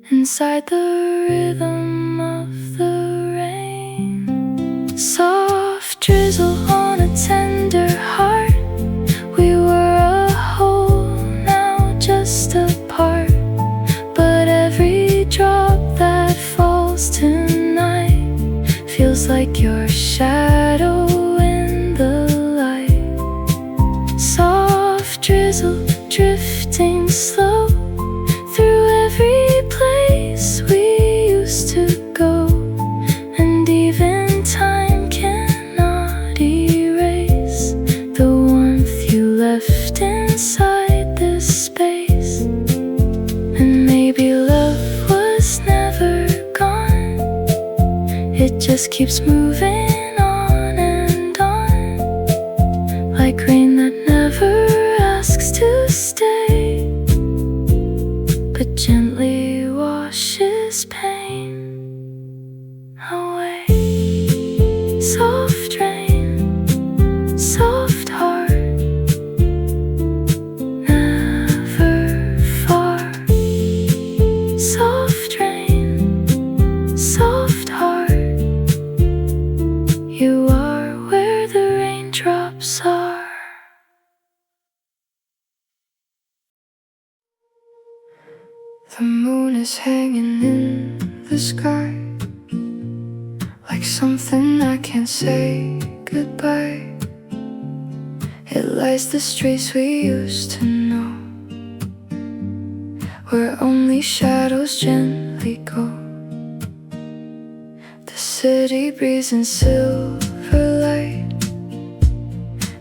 inside the rhythm of the rain. Soft drizzle on a tender heart, we were a whole, now just apart. But every drop that falls tonight feels like your shadow in the light. Soft drizzle drifting slow through every place we used to go. And even time cannot erase the warmth you left inside this space. And maybe love was never gone, it just keeps moving on and on, like rain that never asks to stay, but gently washes pain away. Soft rain, soft heart, never far. Soft rain, soft heart, you are where the raindrops are. The moon is hanging in the sky, like something I can't say goodbye. It lights the streets we used to know, where only shadows gently go. The city breathes in silver light,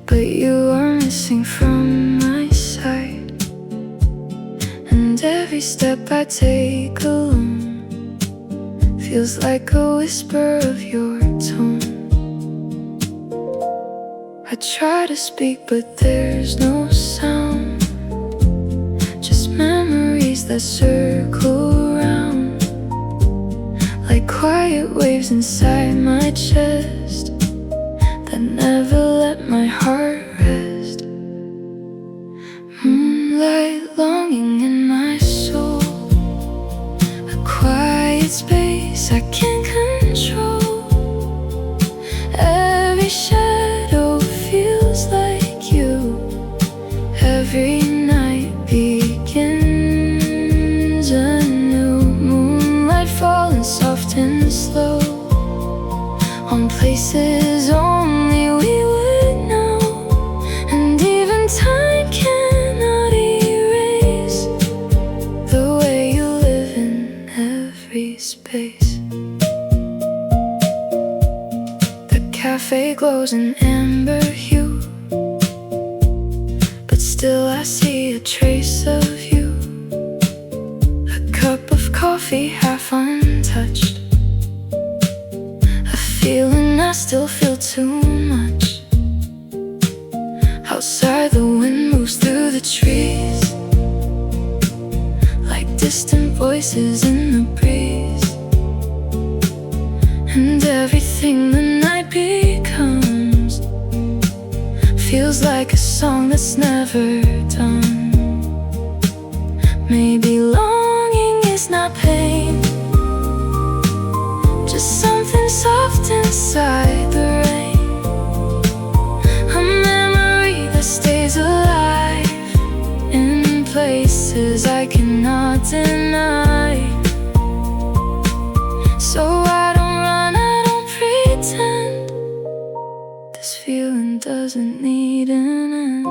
but you are missing from my sight. And every step I take alone feels like a whisper of your tone, a try to speak but there's no sound, just memories that circle around like quiet waves inside my chest that never let my heart rest. Moonlight longing in my soul, a quiet space I can't control. Every shadow feels like you. Every night begins anew. Moonlight falling soft and slow on places only we would know, and even time cannot erase the way you live in every space. The cafe glows in amber hue, but still I see a trace of you. A cup of coffee half untouched, a feeling I still feel too much. Outside the wind moves through the trees like distant voices in the breeze, and everything the night becomes feels like a song that's never done. Maybe longing is not pain, just something soft inside the rain, a memory that stays alive in places I cannot deny. So I don't run, I don't pretend, this feeling doesn't need an end.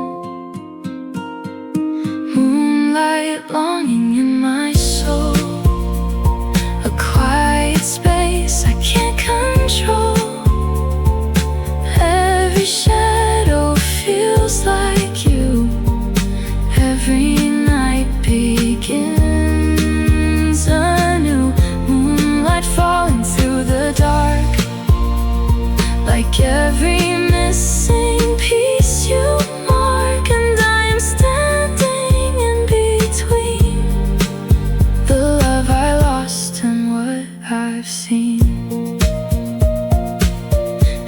Moonlight longing in my soul, a quiet space I can't control. Every shadow feels like you. Every night begins anew. Moonlight falling through the dark like every missing piece you mark, and I am standing in between the love I lost and what I've seen.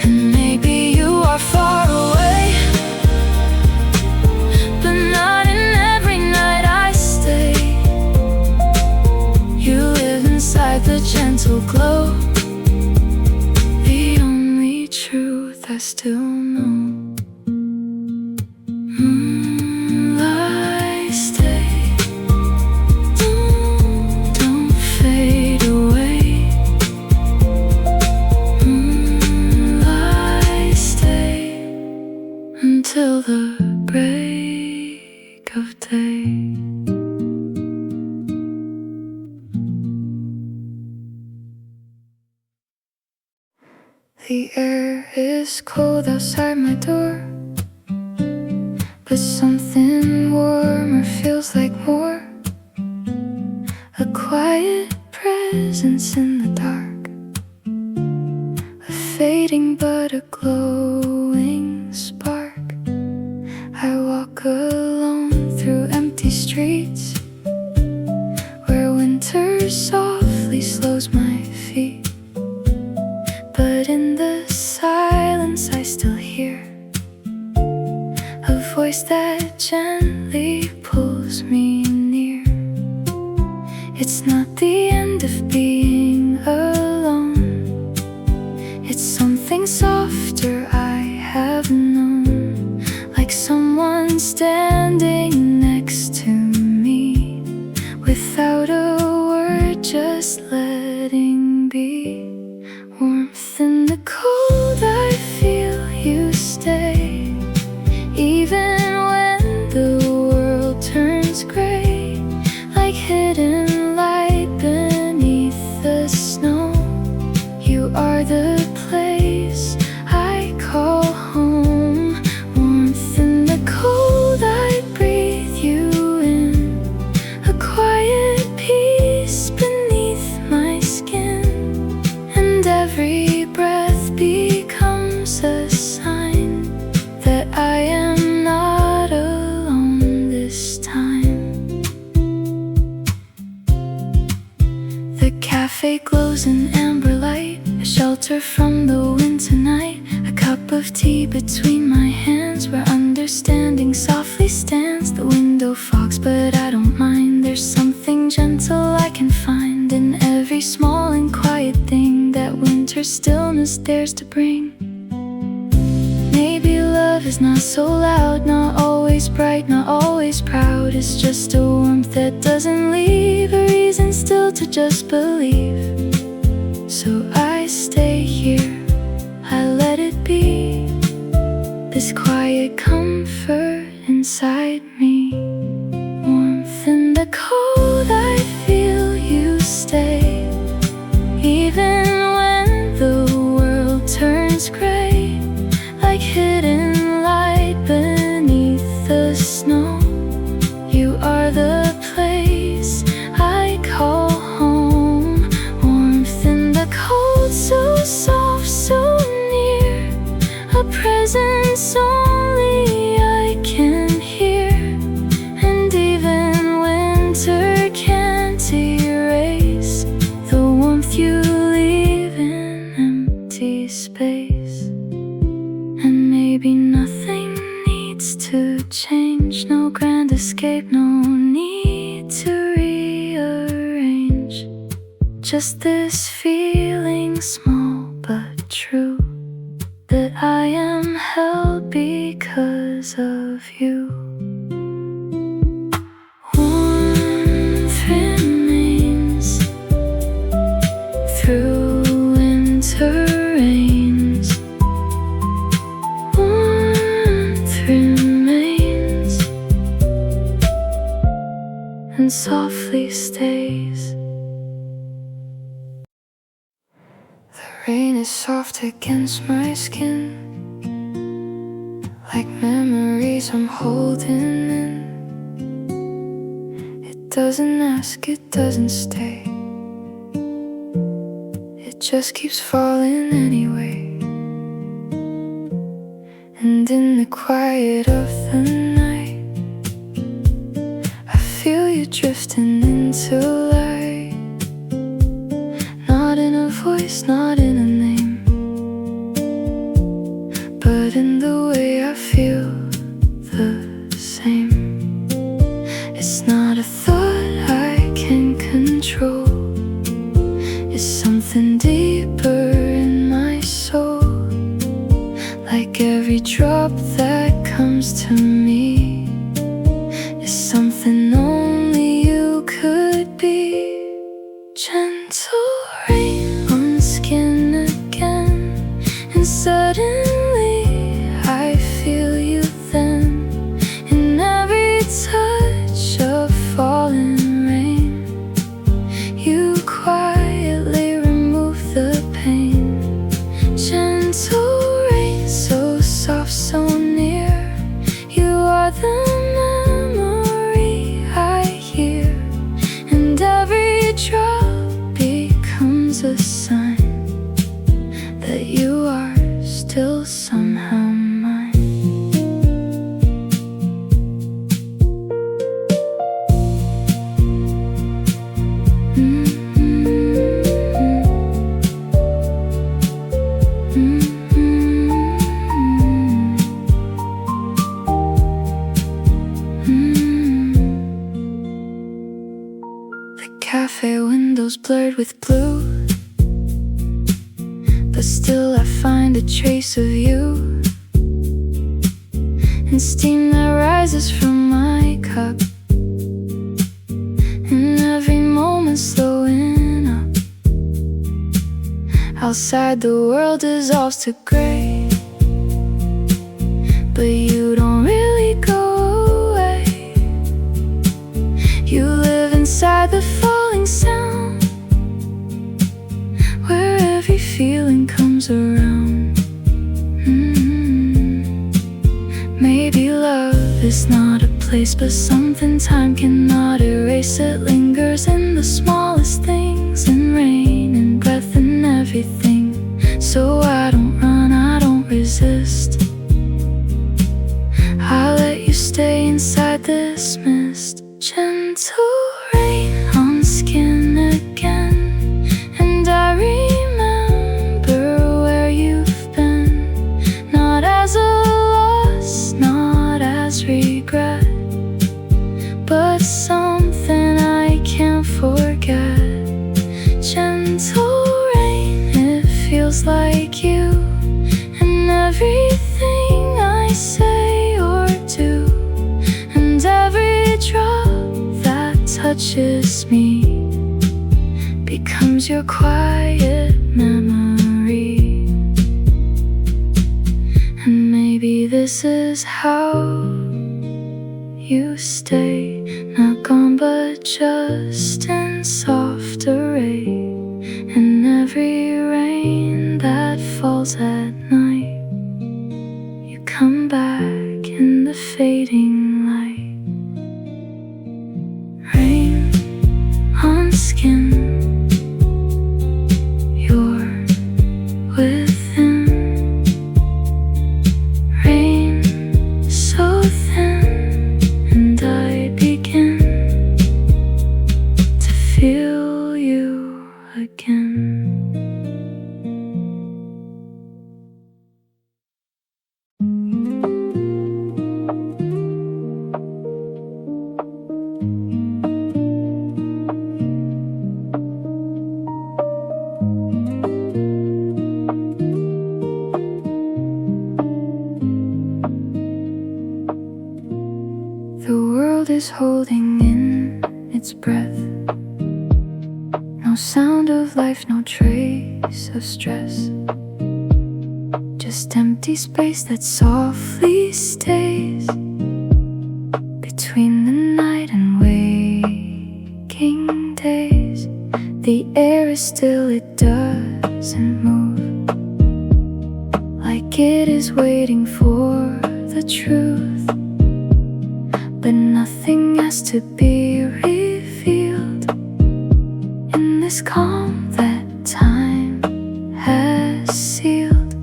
And maybe you are far away, but not in every night I stay. You live inside the gentle glow, the only truth I still know. Moonlight, stay. Don't fade away. Moonlight, stay until the break of day. The air is cold outside my door, but something warmer feels like more. A quiet presence in the dark, a fading but a glowing spark. I walk alone through empty streets where winter softly slows my feet. But in the silence I still hear a voice that gently pulls me near. It's not the end of being alone, it's something softer I have known, like someone standing next to me without a word, just letting be. Warmth in the cold, I feel you stay, even when the world turns gray, like hidden light beneath the snow. You are the place I call home. Warmth in the cold, I breathe you in, a quiet peace beneath my skin, and every breath becomes a sign that cafe glows in amber light, a shelter from the wind tonight. A cup of tea between my hands, where understanding softly stands. The window fogs, but I don't mind. There's something gentle I can find in every small and quiet thing that winter stillness dares to bring. Maybe love is not so loud, not always bright, not always proud. It's just a warmth that doesn't leave a reason still to just believe. So I stay here, I let it be, this quiet comfort inside me. Warmth in the cold, I feel you stay, even when the world turns gray. Like hidden light beneath the snow, you are the place I call home. Warmth in the cold, so soft, so near, a presence only I can hear. And even winter can't erase the warmth you leave in empty space. And maybe nothing needs to change, no grand escape, no need to rearrange. Just this feeling, small but true, that I am held because of you. Warmth remains through winter rains. Remains and softly stays. The rain is soft against my skin, like memories I'm holding in. It doesn't ask, it doesn't stay, it just keeps falling anyway. And in the quiet of the night, I feel you drifting into light. Not in a voice, not in a name, but in the way I feel the same. It's not a thought I can control, it's something deeper in my soul. Like every drop that comes to me is something only you could be. Gentle rain on skin again, and suddenly I feel you then. In every touch of falling rain, you quietly remove the pain. Gentle so soft, so near, you are the memory I hear. And every drop becomes a sign that you are still somehow mine. Cafe windows blurred with blue, but still I find a trace of you, and steam that rises from my cup. And every moment slowing up. Outside the world dissolves to gray, but you don't really go away. You live inside the falling sound, where every feeling comes around. Maybe love is not a place, but something time cannot erase. It lingers in the smallest things, in rain and breath and everything. So I don't run, I don't resist, I let you stay inside this mist. Gentle rain on skin again, me becomes your quiet memory. And maybe this is how you stay, not gone but just in soft array. And every rain that falls at night, you come back in the fading light. Rain on skin, you're within. Rain so thin, and I begin to feel you again. The world is holding in its breath. No sound of life, no trace of stress. Just empty space that softly stays between the night and waking days. The air is still, it doesn't move, like it is waiting for the truth. But nothing has to be revealed in this calm that time has sealed.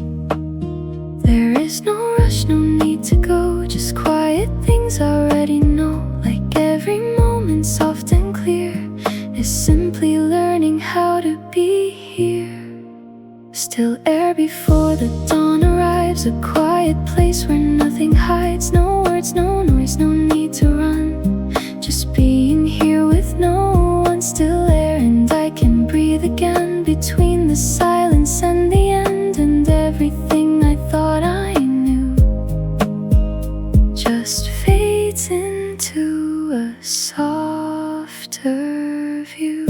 There is no rush, no need to go, just quiet things I already know. Like every moment soft and clear is simply learning how to be here. Still air before the dawn arrives, a quiet place where nothing hides. No words, no noise, no need to run, just being here with no one. Still air, and I can breathe again between the silence and the end. And everything I thought I knew just fades into a softer view.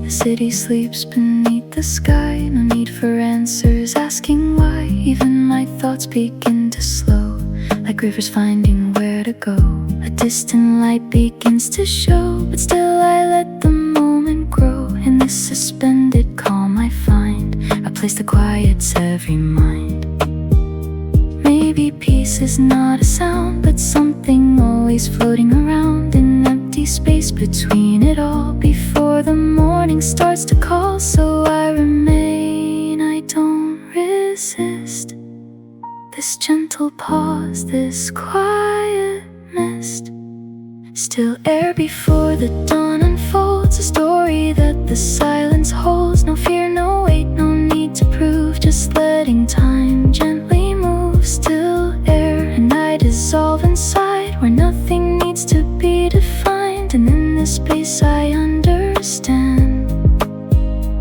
The city sleeps beneath the sky, no need for answers, asking why. Even my thoughts begin to slow, like rivers finding where to go. A distant light begins to show, but still I let the moment grow. In this suspended calm I find a place that quiets every mind. Maybe peace is not a sound, but something always floating around in empty space between it all, before the morning starts to call. So I remain, I don't resist this gentle pause, this quiet mist. Still air before the dawn unfolds, a story that the silence holds. No fear, no weight, no need to prove, just letting time gently move. Still air, and I dissolve inside where nothing needs to be defined. And in this space I understand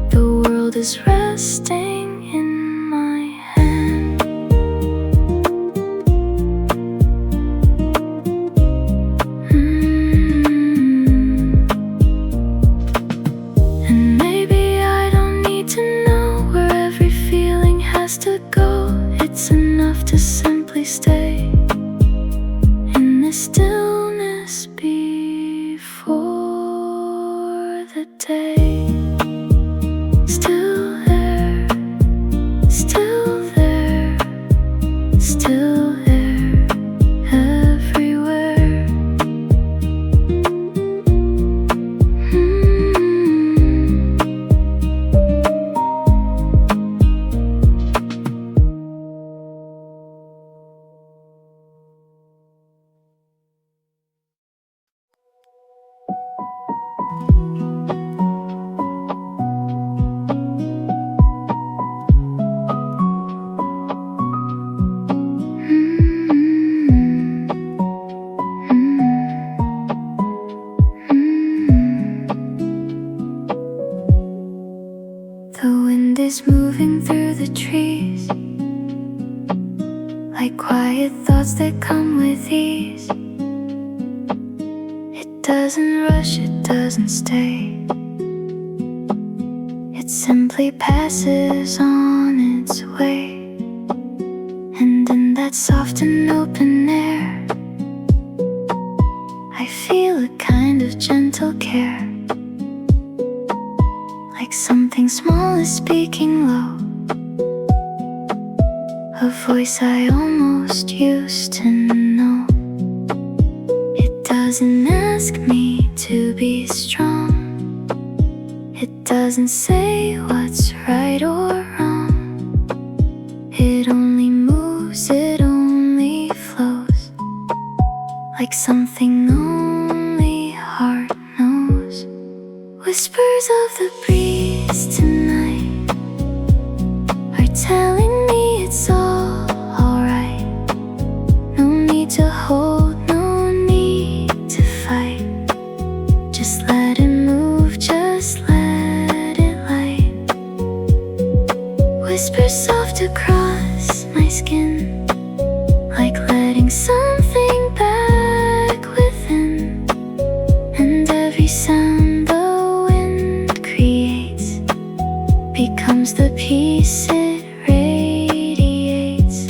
the world is resting in my hand. And maybe I don't need to know where every feeling has to go. It's enough to simply stay in this stillness before the day. Still there, still there, still there, everywhere. like quiet thoughts that come with ease. It doesn't rush, it doesn't stay. It simply passes on its way. And in that soft and open air, I feel a kind of gentle care, like something small is speaking low, a voice I almost used to know. It doesn't ask me to be strong. It doesn't say what's right or wrong. It only moves, it only flows, like something only heart knows. Whispers of the breeze tonight are telling me it's all alright. No need to hold, no need to fight. Just let it move, just let it light. Whispers soft across my skin, like letting something back within. And every sound the wind creates becomes the peace it radiates.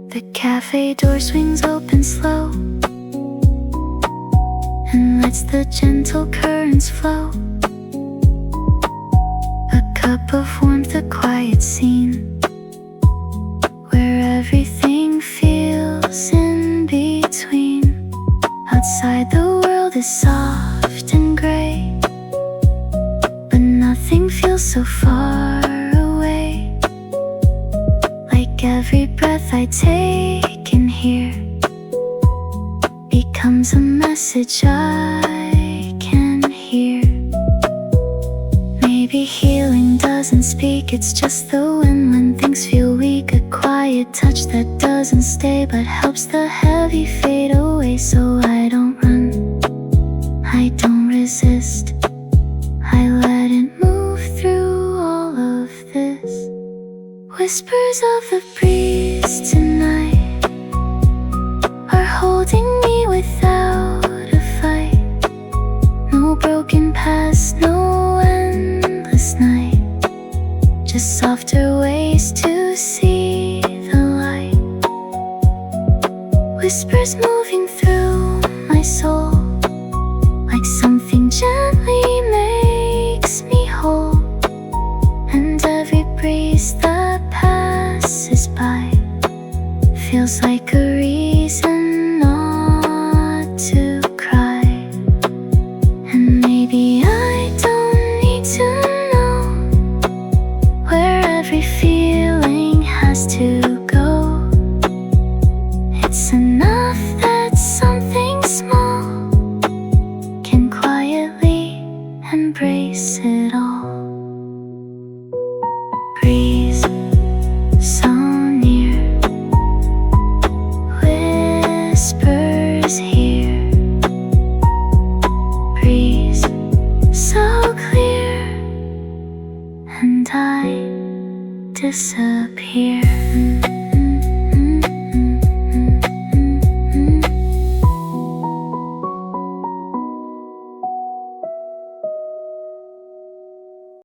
The cafe door swings open slow and lets the gentle currents flow. A cup of warmth, a quiet scene where everything feels in between. Outside the world is soft and gray, but nothing feels so far away. Like every breath I take in here becomes a message I can hear. Maybe healing doesn't speak, it's just the wind when things feel weak. A quiet touch that doesn't stay but helps the heavy fade away. So I don't run, I don't resist, I let it move through all of this. Whispers of the breeze tonight are holding me without a fight. No broken past, no endless night, just softer ways to see the light. Whispers moving through my soul, like something gently makes me whole. And every breeze that passes by feels like a reason not to cry. And maybe I don't need to know where every feeling has to go. It's enough that something small can quietly embrace it all. Breeze so near, whispers here. Breeze so clear, and I disappear.